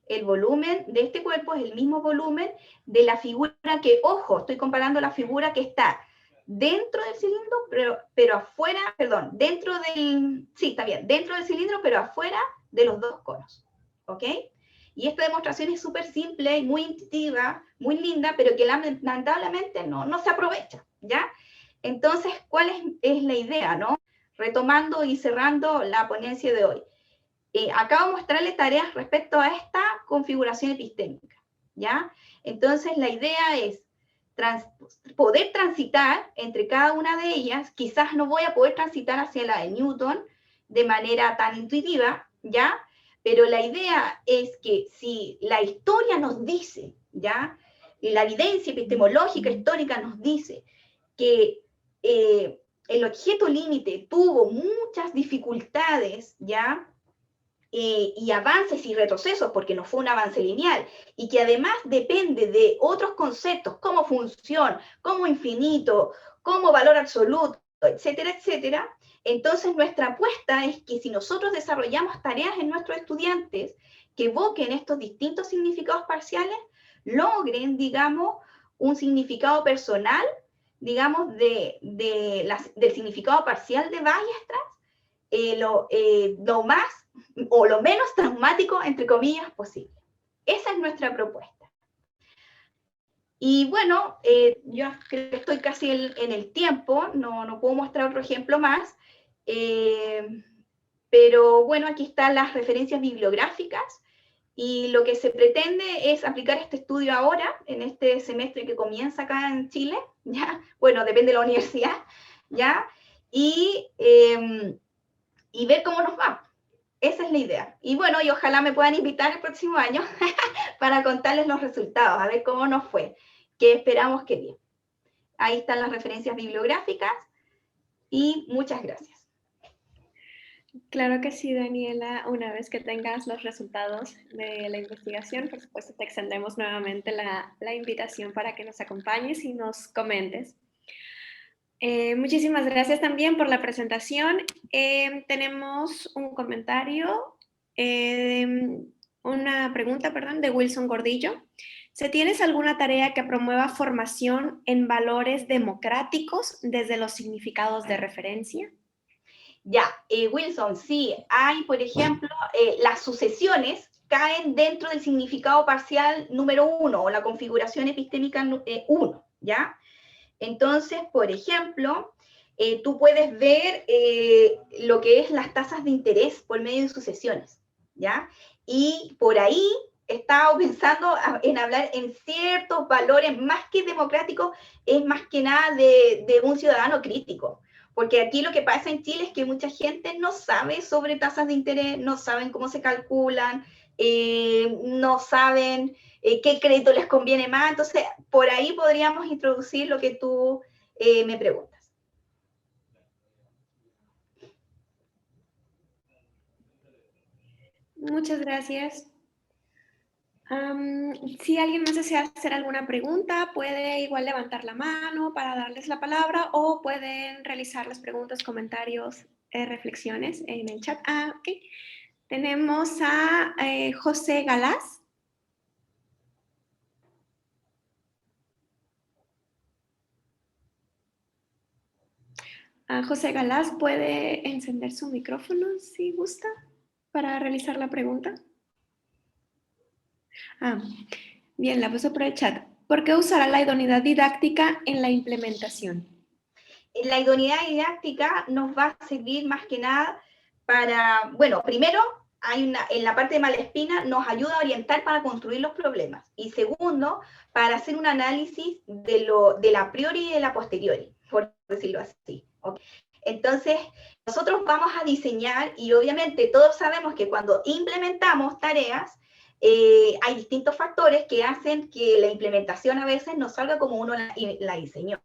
el volumen de este cuerpo es el mismo volumen de la figura que, ojo, estoy comparando la figura que está dentro del cilindro, pero afuera, perdón, dentro del, sí, está bien, dentro del cilindro, pero afuera de los dos conos, ¿ok? Y esta demostración es súper simple y muy intuitiva, muy linda, pero que lamentablemente no se aprovecha, ¿ya? Entonces, ¿cuál es la idea, no? Retomando y cerrando la ponencia de hoy. Acabo de mostrarle tareas respecto a esta configuración epistémica, ¿ya? Entonces, la idea es poder transitar entre cada una de ellas. Quizás no voy a poder transitar hacia la de Newton de manera tan intuitiva, ¿ya? Pero la idea es que si la historia nos dice, ¿ya? La evidencia epistemológica histórica nos dice que el objeto límite tuvo muchas dificultades, ¿ya? Y avances y retrocesos, porque no fue un avance lineal, y que además depende de otros conceptos como función, como infinito, como valor absoluto, etcétera, etcétera. Entonces nuestra apuesta es que si nosotros desarrollamos tareas en nuestros estudiantes que evoquen estos distintos significados parciales, logren, digamos, un significado personal, digamos, del significado parcial de Weierstrass, lo más o lo menos traumático, entre comillas, posible. Esa es nuestra propuesta. Y bueno, yo creo que estoy casi en el tiempo, no puedo mostrar otro ejemplo más, pero bueno, aquí están las referencias bibliográficas, y lo que se pretende es aplicar este estudio ahora, en este semestre que comienza acá en Chile, ¿ya? Bueno, depende de la universidad, ¿ya? Y ver cómo nos va. Esa es la idea. Y bueno, y ojalá me puedan invitar el próximo año para contarles los resultados, a ver cómo nos fue, que esperamos que bien. Ahí están las referencias bibliográficas y muchas gracias. Claro que sí, Daniela. Una vez que tengas los resultados de la investigación, por supuesto, te extendemos nuevamente la invitación para que nos acompañes y nos comentes. Muchísimas gracias también por la presentación. Tenemos un comentario, una pregunta, perdón, de Wilson Gordillo. ¿Se tienes alguna tarea que promueva formación en valores democráticos desde los significados de referencia? Ya, Wilson, sí, hay, por ejemplo, las sucesiones caen dentro del significado parcial número 1 o la configuración epistémica 1, ¿ya? Entonces, por ejemplo, tú puedes ver lo que es las tasas de interés por medio de sucesiones, ¿ya? Y por ahí estaba pensando en hablar en ciertos valores más que democráticos, es más que nada de un ciudadano crítico. Porque aquí lo que pasa en Chile es que mucha gente no sabe sobre tasas de interés, no saben cómo se calculan, no saben qué crédito les conviene más. Entonces, por ahí podríamos introducir lo que tú me preguntas. Muchas gracias. Si alguien más desea hacer alguna pregunta, puede igual levantar la mano para darles la palabra o pueden realizar las preguntas, comentarios, reflexiones en el chat. Ok. Tenemos a José Galás. José Galás puede encender su micrófono si gusta para realizar la pregunta. Bien, la paso por el chat. ¿Por qué usará la idoneidad didáctica en la implementación? La idoneidad didáctica nos va a servir más que nada para, bueno, primero, en la parte de Malespina nos ayuda a orientar para construir los problemas. Y segundo, para hacer un análisis de la priori y de la posteriori, por decirlo así. ¿Okay? Entonces, nosotros vamos a diseñar, y obviamente todos sabemos que cuando implementamos tareas, hay distintos factores que hacen que la implementación a veces no salga como uno la diseñó.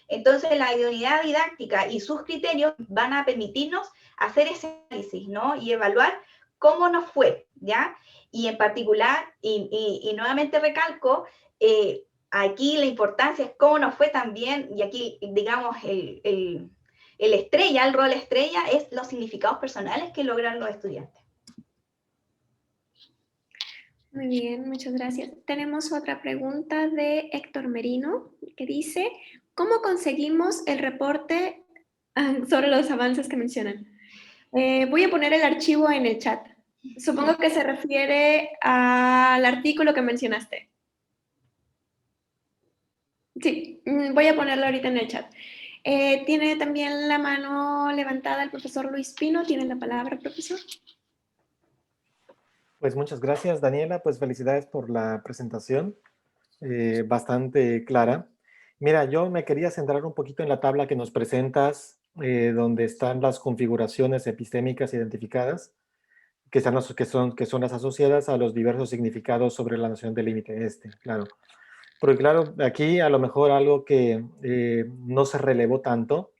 Entonces, la idoneidad didáctica y sus criterios van a permitirnos hacer ese análisis, ¿no? Y evaluar cómo nos fue, ¿ya? Y en particular, y nuevamente recalco, aquí la importancia es cómo nos fue también, y aquí, digamos, el estrella, el rol estrella, es los significados personales que logran los estudiantes. Muy bien, muchas gracias. Tenemos otra pregunta de Héctor Merino que dice, ¿cómo conseguimos el reporte sobre los avances que mencionan? Voy a poner el archivo en el chat. Supongo que se refiere al artículo que mencionaste. Sí, voy a ponerlo ahorita en el chat. Tiene también la mano levantada el profesor Luis Pino. Tiene la palabra, profesor. Pues muchas gracias, Daniela. Pues felicidades por la presentación, bastante clara. Mira, yo me quería centrar un poquito en la tabla que nos presentas, donde están las configuraciones epistémicas identificadas, que son las asociadas a los diversos significados sobre la noción del límite claro. Porque claro, aquí a lo mejor algo que no se relevó tanto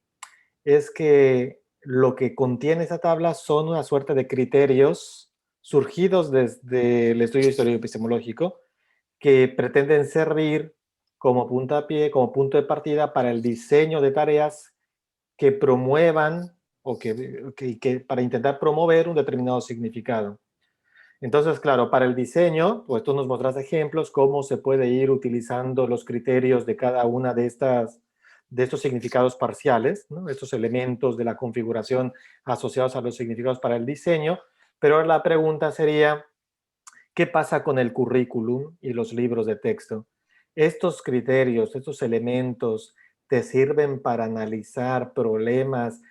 es que lo que contiene esa tabla son una suerte de criterios surgidos desde el estudio histórico epistemológico que pretenden servir como puntapié, como punto de partida para el diseño de tareas que promuevan o que para intentar promover un determinado significado. Entonces, claro, para el diseño, pues tú nos mostrás ejemplos cómo se puede ir utilizando los criterios de cada una de estos significados parciales, ¿no? Estos elementos de la configuración asociados a los significados para el diseño, pero la pregunta sería, ¿qué pasa con el currículum y los libros de texto? ¿Estos criterios, estos elementos te sirven para analizar problemas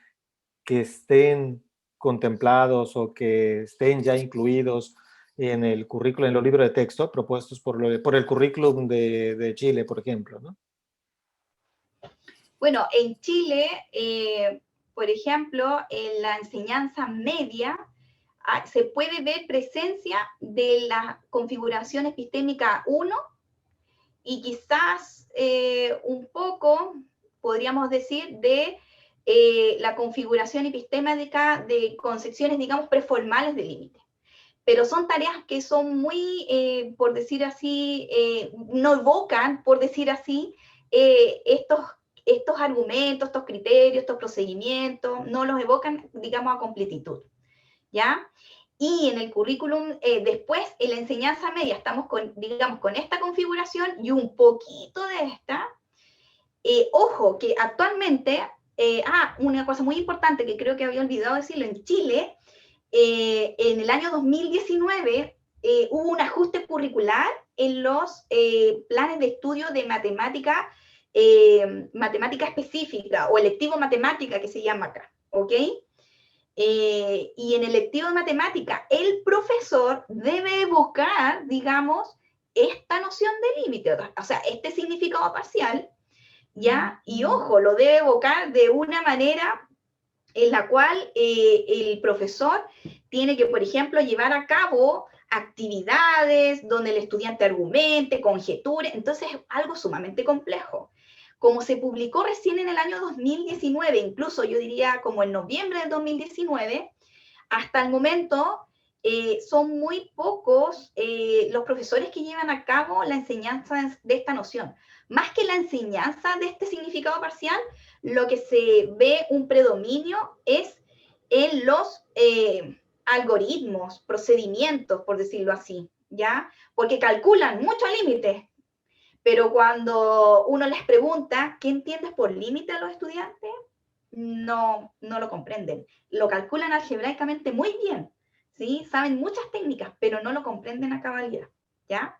que estén contemplados o que estén ya incluidos en el currículo, en los libros de texto propuestos por el currículum de Chile, por ejemplo, ¿no? Bueno, en Chile, por ejemplo, en la enseñanza media, se puede ver presencia de la configuración epistémica 1 y quizás un poco, podríamos decir, de la configuración epistémica de concepciones, digamos, preformales de límite. Pero son tareas que son muy, por decir así, no evocan, por decir así, estos argumentos, estos criterios, estos procedimientos, no los evocan, digamos, a completitud, ¿ya? Y en el currículum, después, en la enseñanza media, estamos con, digamos, con esta configuración y un poquito de esta. Ojo, que actualmente una cosa muy importante que creo que había olvidado decirlo, en Chile, en el año 2019 hubo un ajuste curricular en los planes de estudio de matemática, matemática específica o electivo matemática que se llama acá, ¿ok? Y en el electivo de matemática, el profesor debe buscar, digamos, esta noción de límite, o sea, este significado parcial, ¿ya? Y ojo, lo debe evocar de una manera en la cual el profesor tiene que, por ejemplo, llevar a cabo actividades donde el estudiante argumente, conjeture, entonces es algo sumamente complejo. Como se publicó recién en el año 2019, incluso yo diría como en noviembre del 2019, hasta el momento son muy pocos los profesores que llevan a cabo la enseñanza de esta noción. Más que la enseñanza de este significado parcial, lo que se ve un predominio es en los algoritmos, procedimientos, por decirlo así, ¿ya? Porque calculan muchos límites, pero cuando uno les pregunta, ¿qué entiendes por límite a los estudiantes? No lo comprenden. Lo calculan algebraicamente muy bien, ¿sí? Saben muchas técnicas, pero no lo comprenden a cabalidad, ¿ya?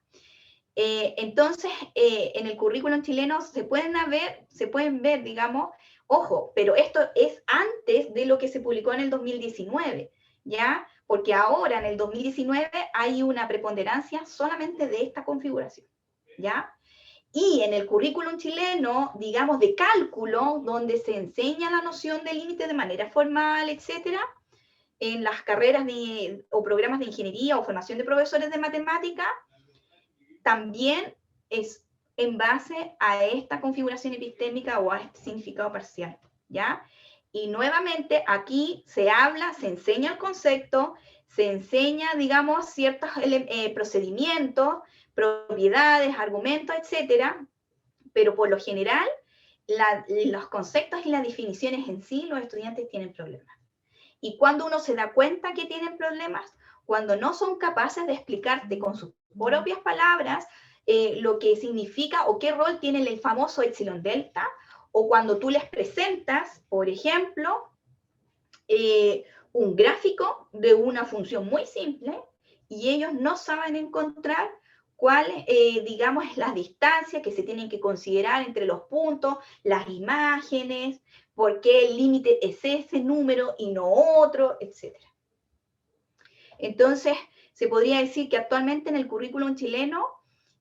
Entonces, en el currículum chileno se pueden ver, digamos, ojo, pero esto es antes de lo que se publicó en el 2019, ¿ya? Porque ahora, en el 2019, hay una preponderancia solamente de esta configuración, ¿ya? Y en el currículum chileno, digamos, de cálculo, donde se enseña la noción de límite de manera formal, etcétera, en las carreras o programas de ingeniería o formación de profesores de matemática, también es en base a esta configuración epistémica o a este significado parcial, ¿ya? Y nuevamente aquí se habla, se enseña el concepto, se enseña, digamos, ciertos procedimientos, propiedades, argumentos, etcétera, pero por lo general los conceptos y las definiciones en sí los estudiantes tienen problemas. Y cuando uno se da cuenta que tienen problemas, cuando no son capaces de explicarte con sus propias palabras lo que significa o qué rol tiene el famoso epsilon delta, o cuando tú les presentas, por ejemplo, un gráfico de una función muy simple y ellos no saben encontrar cuál, digamos, es la distancia que se tienen que considerar entre los puntos, las imágenes, por qué el límite es ese número y no otro, etc. Entonces, se podría decir que actualmente en el currículum chileno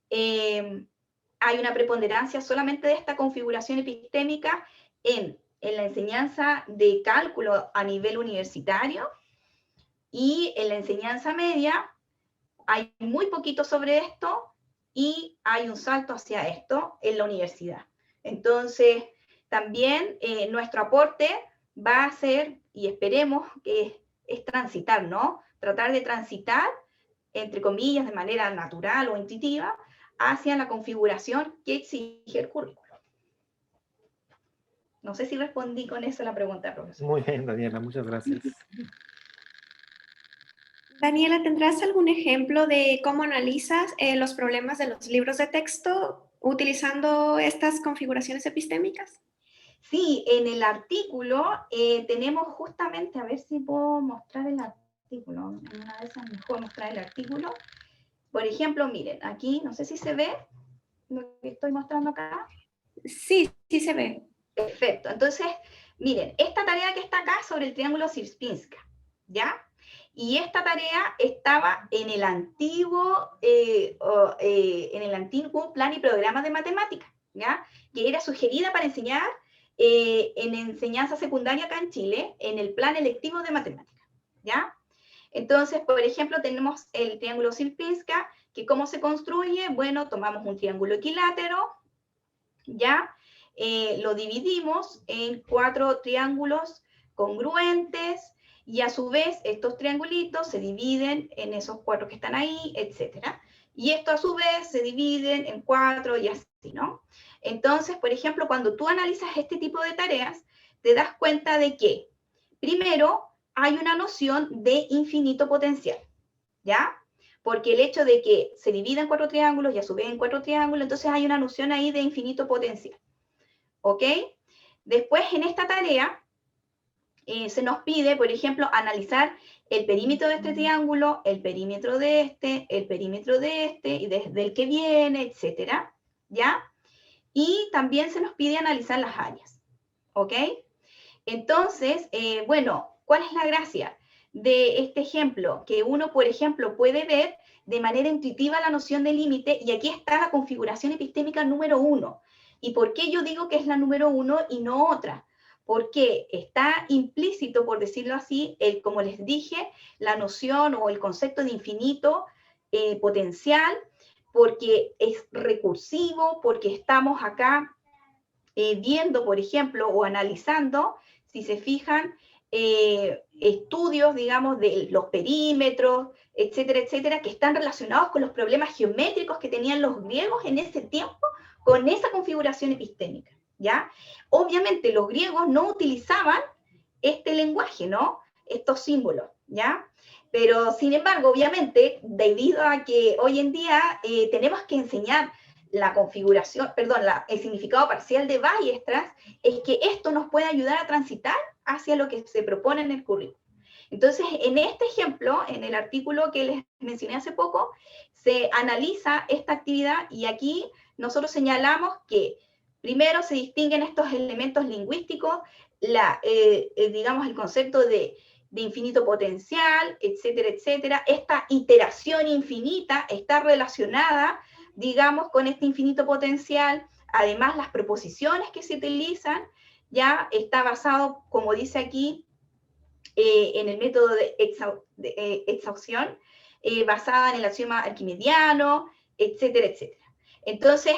hay una preponderancia solamente de esta configuración epistémica en la enseñanza de cálculo a nivel universitario, y en la enseñanza media hay muy poquito sobre esto y hay un salto hacia esto en la universidad. Entonces, también nuestro aporte va a ser, y esperemos que es transitar, ¿no? Tratar de transitar, entre comillas, de manera natural o intuitiva, hacia la configuración que exige el currículo. No sé si respondí con eso la pregunta, profesor. Muy bien, Daniela, muchas gracias. Daniela, ¿tendrás algún ejemplo de cómo analizas los problemas de los libros de texto utilizando estas configuraciones epistémicas? Sí, en el artículo tenemos justamente, a ver si puedo mostrar el artículo, una vez es mejor mostrar el artículo. Por ejemplo, miren, aquí, no sé si se ve lo que estoy mostrando acá. Sí, sí se ve. Perfecto, entonces, miren, esta tarea que está acá sobre el triángulo Sierpinska, ¿ya? Y esta tarea estaba en el antiguo plan y programa de matemáticas, ¿ya? Que era sugerida para enseñar en enseñanza secundaria acá en Chile, en el plan electivo de matemáticas, ¿ya? Entonces, por ejemplo, tenemos el triángulo Sierpinska, que ¿cómo se construye? Bueno, tomamos un triángulo equilátero, ¿ya? Lo dividimos en 4 triángulos congruentes, y a su vez estos triangulitos se dividen en esos 4 que están ahí, etc. Y esto a su vez se dividen en 4 y así, ¿no? Entonces, por ejemplo, cuando tú analizas este tipo de tareas, te das cuenta de que, primero, hay una noción de infinito potencial, ¿ya? Porque el hecho de que se divida en 4 triángulos y a su vez en 4 triángulos, entonces hay una noción ahí de infinito potencial, ¿ok? Después, en esta tarea, se nos pide, por ejemplo, analizar el perímetro de este triángulo, el perímetro de este, el perímetro de este, y desde el que viene, etcétera, ¿ya? Y también se nos pide analizar las áreas, ¿ok? Entonces, bueno, ¿cuál es la gracia de este ejemplo? Que uno, por ejemplo, puede ver de manera intuitiva la noción de límite, y aquí está la configuración epistémica número 1. ¿Y por qué yo digo que es la número 1 y no otra? Porque está implícito, por decirlo así, como les dije, la noción o el concepto de infinito potencial, porque es recursivo, porque estamos acá viendo, por ejemplo, o analizando, si se fijan, estudios, digamos, de los perímetros, etcétera, etcétera, que están relacionados con los problemas geométricos que tenían los griegos en ese tiempo con esa configuración epistémica, ¿ya? Obviamente los griegos no utilizaban este lenguaje, ¿no? Estos símbolos, ¿ya? Pero, sin embargo, obviamente, debido a que hoy en día tenemos que enseñar la configuración, perdón, el significado parcial de Weierstrass, es que esto nos puede ayudar a transitar hacia lo que se propone en el currículum. Entonces, en este ejemplo, en el artículo que les mencioné hace poco, se analiza esta actividad y aquí nosotros señalamos que primero se distinguen estos elementos lingüísticos, digamos, el concepto de infinito potencial, etcétera, etcétera. Esta iteración infinita está relacionada, digamos, con este infinito potencial. Además, las proposiciones que se utilizan ya está basado, como dice aquí, en el método de exhaustión, basada en el axioma arquimediano, etcétera, etcétera. Entonces,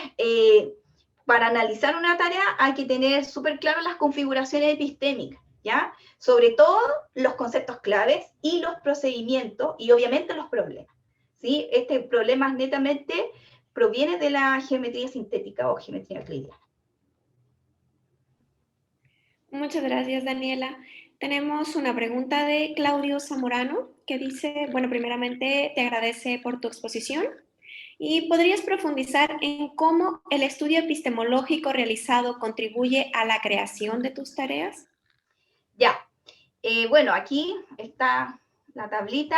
para analizar una tarea hay que tener súper claras las configuraciones epistémicas, ¿ya? Sobre todo los conceptos claves y los procedimientos y obviamente los problemas, ¿sí? Este problema netamente proviene de la geometría sintética o geometría euclidiana. Muchas gracias, Daniela. Tenemos una pregunta de Claudio Zamorano que dice, bueno, primeramente te agradece por tu exposición y podrías profundizar en cómo el estudio epistemológico realizado contribuye a la creación de tus tareas. Ya, bueno, aquí está la tablita.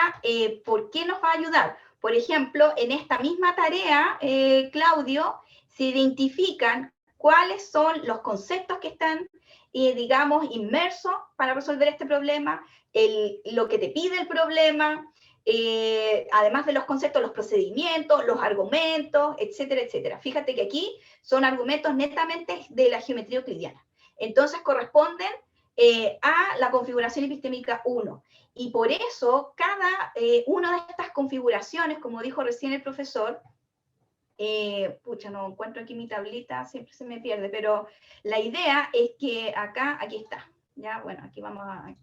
¿Por qué nos va a ayudar? Por ejemplo, en esta misma tarea, Claudio, se identifican cuáles son los conceptos que están, digamos, inmersos para resolver este problema, lo que te pide el problema, además de los conceptos, los procedimientos, los argumentos, etcétera, etcétera. Fíjate que aquí son argumentos netamente de la geometría euclidiana. Entonces corresponden a la configuración epistémica 1. Y por eso, cada una de estas configuraciones, como dijo recién el profesor, pucha, no encuentro aquí mi tablita, siempre se me pierde, pero la idea es que acá, aquí está, ya, bueno, aquí vamos a...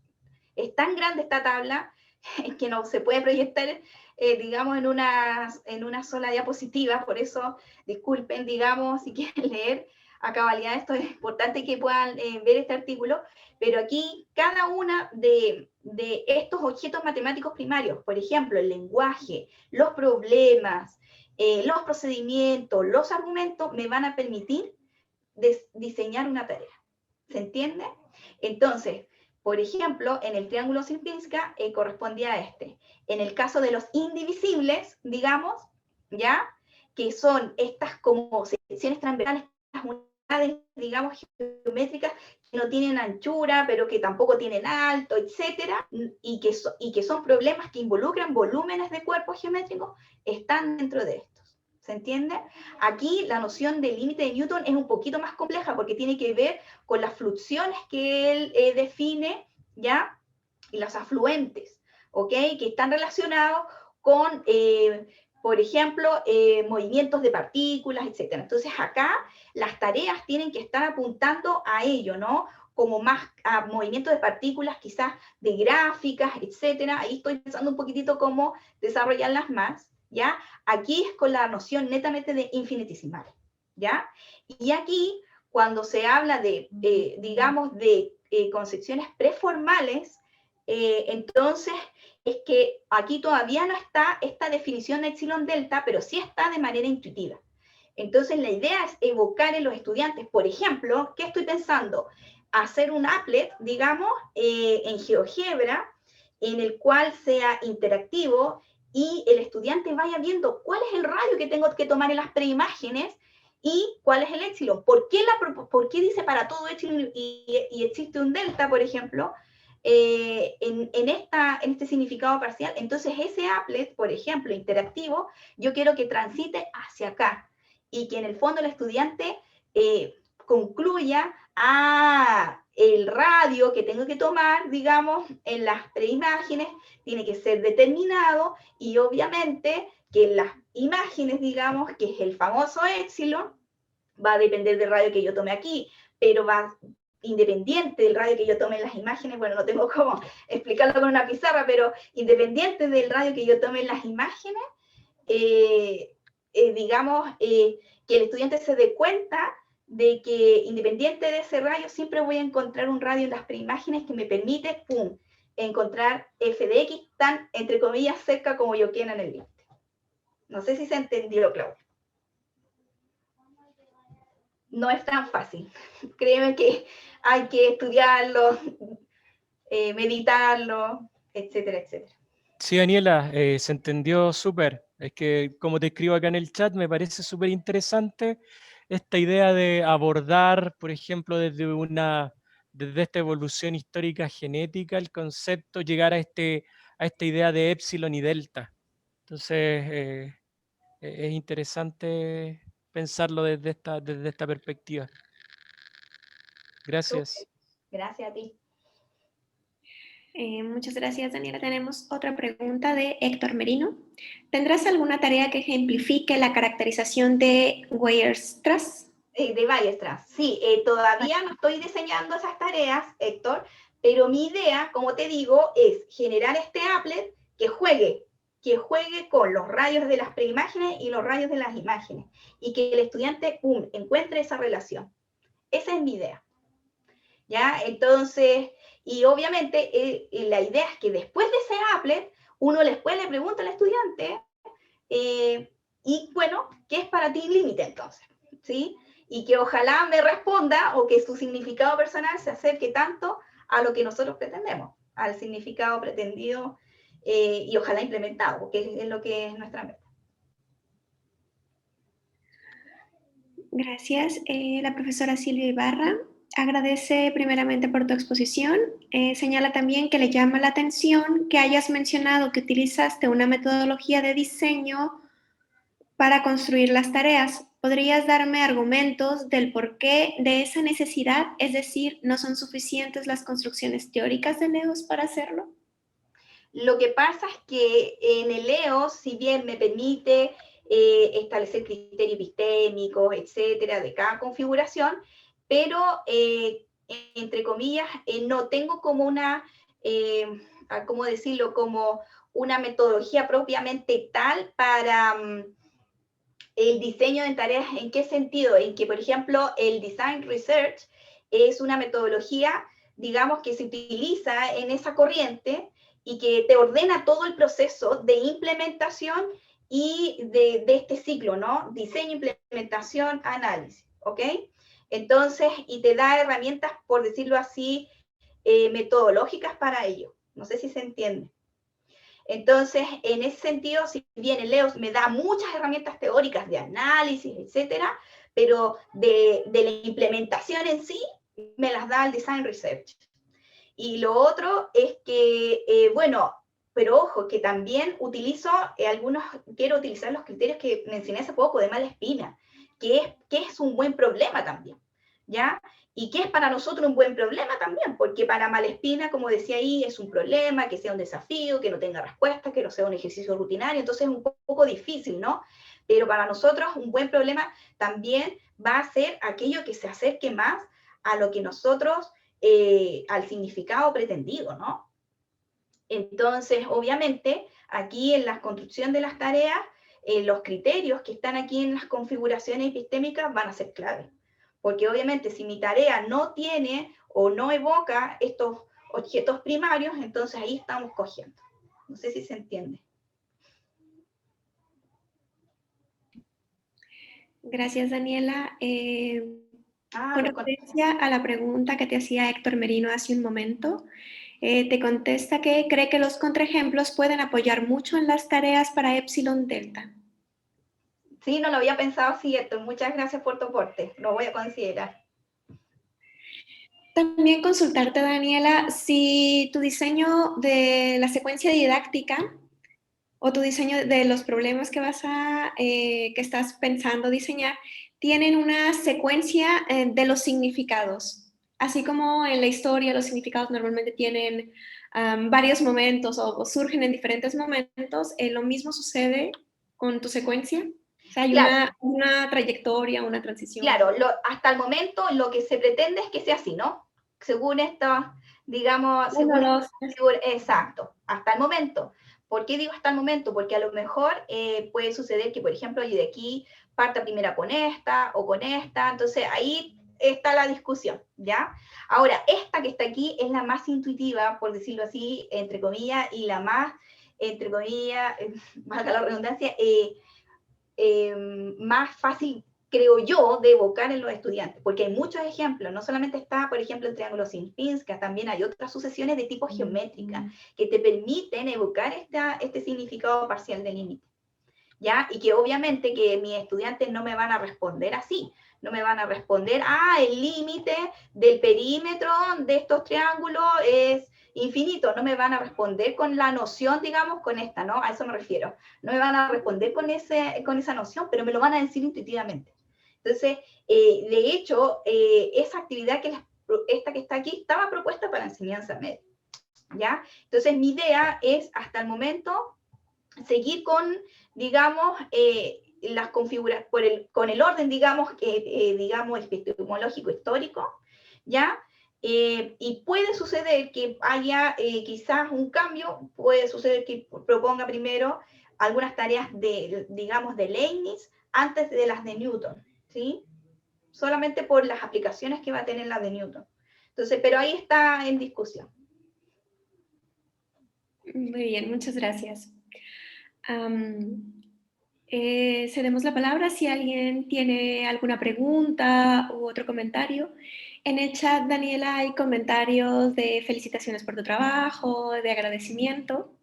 Es tan grande esta tabla que no se puede proyectar, digamos, en una sola diapositiva, por eso, disculpen, digamos, si quieren leer a cabalidad, esto es importante que puedan ver este artículo, pero aquí cada una de estos objetos matemáticos primarios, por ejemplo, el lenguaje, los problemas, los procedimientos, los argumentos, me van a permitir diseñar una tarea. ¿Se entiende? Entonces, por ejemplo, en el triángulo Sierpinska correspondía a este. En el caso de los indivisibles, digamos, ¿ya? Que son estas como secciones transversales, las unidades, digamos, geométricas que no tienen anchura, pero que tampoco tienen alto, etcétera, y que son problemas que involucran volúmenes de cuerpos geométricos, están dentro de estos. ¿Se entiende? Aquí la noción del límite de Newton es un poquito más compleja porque tiene que ver con las fluxiones que él define, ¿ya? Y los afluentes, ¿ok? Que están relacionados con, por ejemplo, movimientos de partículas, etc. Entonces acá las tareas tienen que estar apuntando a ello, ¿no? Como más a movimientos de partículas, quizás de gráficas, etc. Ahí estoy pensando un poquitito cómo desarrollarlas más, ¿ya? Aquí es con la noción netamente de infinitesimales, ¿ya? Y aquí, cuando se habla de, digamos, de concepciones preformales, entonces es que aquí todavía no está esta definición de epsilon delta, pero sí está de manera intuitiva. Entonces la idea es evocar en los estudiantes, por ejemplo, ¿qué estoy pensando? Hacer un applet, digamos, en GeoGebra, en el cual sea interactivo y el estudiante vaya viendo cuál es el radio que tengo que tomar en las preimágenes y cuál es el épsilon. ¿Por qué dice para todo épsilon y existe un delta, por ejemplo, en este significado parcial? Entonces ese applet, por ejemplo, interactivo, yo quiero que transite hacia acá y que en el fondo el estudiante concluya el radio que tengo que tomar, digamos, en las preimágenes tiene que ser determinado y obviamente que en las imágenes, digamos, que es el famoso épsilon, va a depender del radio que yo tome aquí, pero va independiente del radio que yo tome en las imágenes, bueno, no tengo cómo explicarlo con una pizarra, pero independiente del radio que yo tome en las imágenes, digamos, que el estudiante se dé cuenta de que independiente de ese radio, siempre voy a encontrar un radio en las preimágenes que me permite, pum, encontrar f de x tan, entre comillas, cerca como yo quiera en el límite. No sé si se entendió, Claudia. No es tan fácil. Créeme que hay que estudiarlo, meditarlo, etcétera, etcétera. Sí, Daniela, se entendió súper. Es que, como te escribo acá en el chat, me parece súper interesante esta idea de abordar, por ejemplo, desde esta evolución histórica genética, el concepto, llegar a esta idea de épsilon y delta. Entonces, es interesante pensarlo desde esta perspectiva. Gracias. Super. Gracias a ti. Muchas gracias, Daniela. Tenemos otra pregunta de Héctor Merino. ¿Tendrás alguna tarea que ejemplifique la caracterización de Weierstrass? De Weierstrass, sí. Todavía no estoy diseñando esas tareas, Héctor, pero mi idea, como te digo, es generar este applet que juegue con los radios de las preimágenes y los radios de las imágenes, y que el estudiante, encuentre esa relación. Esa es mi idea. ¿Ya? Entonces, y obviamente la idea es que después de ese applet, uno después le pregunta al estudiante, y bueno, ¿qué es para ti límite entonces? ¿Sí? Y que ojalá me responda o que su significado personal se acerque tanto a lo que nosotros pretendemos, al significado pretendido y ojalá implementado, porque es lo que es nuestra meta. Gracias. La profesora Silvia Ibarra agradece primeramente por tu exposición. Señala también que le llama la atención que hayas mencionado que utilizaste una metodología de diseño para construir las tareas. ¿Podrías darme argumentos del porqué de esa necesidad? Es decir, ¿no son suficientes las construcciones teóricas de LEOS para hacerlo? Lo que pasa es que en el LEOS, si bien me permite establecer criterios epistémicos, etcétera, de cada configuración, pero, entre comillas, no tengo como una, ¿cómo decirlo?, como una metodología propiamente tal para el diseño de tareas. ¿En qué sentido? En que, por ejemplo, el Design Research es una metodología, digamos, que se utiliza en esa corriente y que te ordena todo el proceso de implementación y de este ciclo, ¿no? Diseño, implementación, análisis, ¿ok? Entonces, y te da herramientas, por decirlo así, metodológicas para ello. No sé si se entiende. Entonces, en ese sentido, si bien el LEOS me da muchas herramientas teóricas de análisis, etcétera, pero de la implementación en sí, me las da el Design Research. Y lo otro es que, bueno, pero ojo, que también utilizo quiero utilizar los criterios que mencioné hace poco de Malespina, que es un buen problema también, ¿ya? Y que es para nosotros un buen problema también, porque para Malespina, como decía ahí, es un problema, que sea un desafío, que no tenga respuesta, que no sea un ejercicio rutinario, entonces es un poco difícil, ¿no? Pero para nosotros un buen problema también va a ser aquello que se acerque más a lo que nosotros, al significado pretendido, ¿no? Entonces, obviamente, aquí en la construcción de las tareas, los criterios que están aquí en las configuraciones epistémicas van a ser clave. Porque obviamente si mi tarea no tiene o no evoca estos objetos primarios, entonces ahí estamos cogiendo. No sé si se entiende. Gracias, Daniela. Con Me contesta. referencia a la pregunta que te hacía Héctor Merino hace un momento, te contesta que cree que los contraejemplos pueden apoyar mucho en las tareas para Epsilon Delta. Sí, no lo había pensado así, Héctor. Muchas gracias por tu aporte. Lo voy a considerar. También consultarte, Daniela, si tu diseño de la secuencia didáctica o tu diseño de los problemas que estás pensando diseñar tienen una secuencia de los significados. Así como en la historia los significados normalmente tienen varios momentos o surgen en diferentes momentos, lo mismo sucede con tu secuencia. O sea, hay Claro, una trayectoria, una transición. claro, hasta el momento lo que se pretende es que sea así, ¿no? Según esta, digamos, exacto, hasta el momento. ¿Por qué digo hasta el momento? Porque a lo mejor puede suceder que, por ejemplo, yo de aquí parta primero con esta o con esta, entonces ahí está la discusión, ¿ya? Ahora, esta que está aquí es la más intuitiva, por decirlo así, entre comillas, y la más, entre comillas, valga la redundancia, más fácil, creo yo, de evocar en los estudiantes, porque hay muchos ejemplos, no solamente está, por ejemplo, el triángulo sin fins, que también hay otras sucesiones de tipo geométrica que te permiten evocar este significado parcial del límite, ¿ya? Y que obviamente que mis estudiantes no me van a responder así, no me van a responder, el límite del perímetro de estos triángulos es infinito, no me van a responder con la noción, digamos, con esta, ¿no? A eso me refiero. No me van a responder con esa noción, pero me lo van a decir intuitivamente. Entonces, de hecho, esa actividad esta que está aquí estaba propuesta para enseñanza media, ¿ya? Entonces, mi idea es, hasta el momento, seguir con, digamos, las configuraciones, con el orden, digamos, digamos, epistemológico histórico, ¿ya? Y puede suceder que haya quizás un cambio, puede suceder que proponga primero algunas tareas de, digamos, de Leibniz antes de las de Newton, ¿sí? Solamente por las aplicaciones que va a tener la de Newton. Entonces, pero ahí está en discusión. Muy bien, muchas gracias. Cedemos la palabra si alguien tiene alguna pregunta u otro comentario. En el chat, Daniela, hay comentarios de felicitaciones por tu trabajo, de agradecimiento.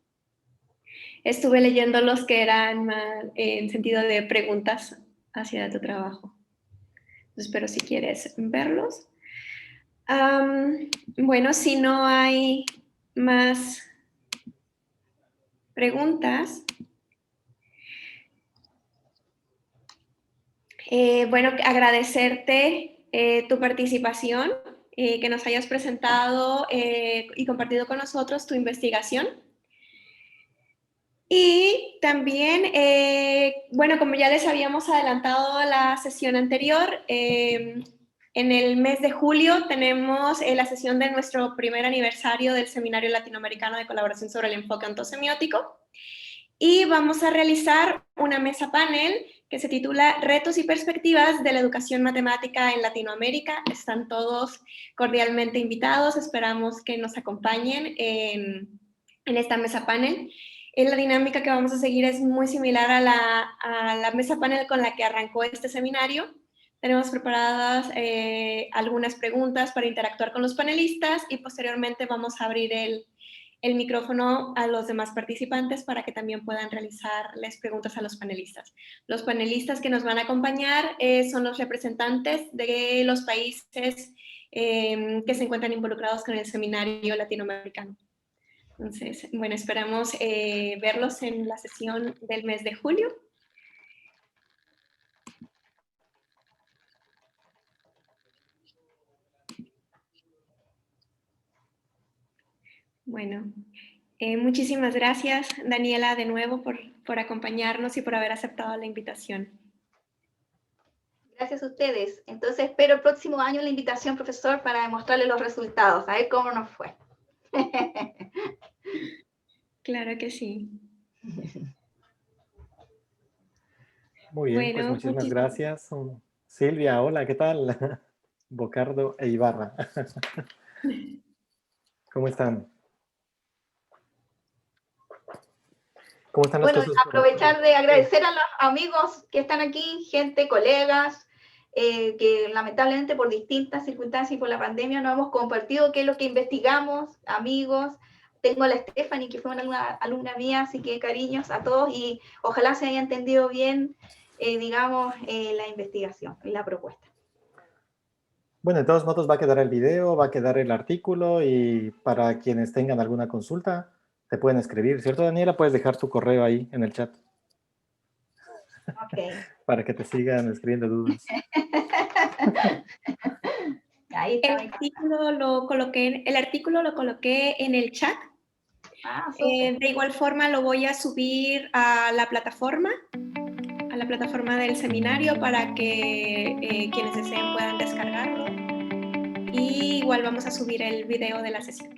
Estuve leyendo los que eran más en sentido de preguntas hacia tu trabajo. Espero si quieres verlos. Bueno, si no hay más preguntas, bueno, agradecerte tu participación, que nos hayas presentado y compartido con nosotros tu investigación. Y también, bueno, como ya les habíamos adelantado la sesión anterior, en el mes de julio tenemos la sesión de nuestro primer aniversario del Seminario Latinoamericano de Colaboración sobre el Enfoque Ontosemiótico. Y vamos a realizar una mesa panel que se titula Retos y Perspectivas de la Educación Matemática en Latinoamérica. Están todos cordialmente invitados. Esperamos que nos acompañen en esta mesa panel. La dinámica que vamos a seguir es muy similar a la mesa panel con la que arrancó este seminario. Tenemos preparadas algunas preguntas para interactuar con los panelistas y posteriormente vamos a abrir el micrófono a los demás participantes para que también puedan realizarles preguntas a los panelistas. Los panelistas que nos van a acompañar son los representantes de los países que se encuentran involucrados con el seminario latinoamericano. Entonces, bueno, esperamos verlos en la sesión del mes de julio. Bueno, muchísimas gracias, Daniela, de nuevo por acompañarnos y por haber aceptado la invitación. Gracias a ustedes. Entonces espero el próximo año la invitación, profesor, para demostrarle los resultados, a ver cómo nos fue. Claro que sí. Muy bien, pues Bueno, muchísimas gracias. Silvia, hola, ¿qué tal? Bocardo e Ibarra. ¿Cómo están? ¿Cómo están las Bueno, cosas? aprovechar de agradecer a los amigos que están aquí, gente, colegas, que lamentablemente por distintas circunstancias y por la pandemia no hemos compartido qué es lo que investigamos, amigos. Tengo a la Stephanie, que fue una alumna mía, así que cariños a todos y ojalá se haya entendido bien, digamos, la investigación y la propuesta. Bueno, de todos modos va a quedar el video, va a quedar el artículo y para quienes tengan alguna consulta, te pueden escribir, ¿cierto, Daniela? Puedes dejar tu correo ahí en el chat. Ok. Para que te sigan escribiendo dudas. Ahí está. El artículo lo coloqué en el chat. De igual forma lo voy a subir a la plataforma del seminario para que quienes deseen puedan descargarlo. Y igual vamos a subir el video de la sesión.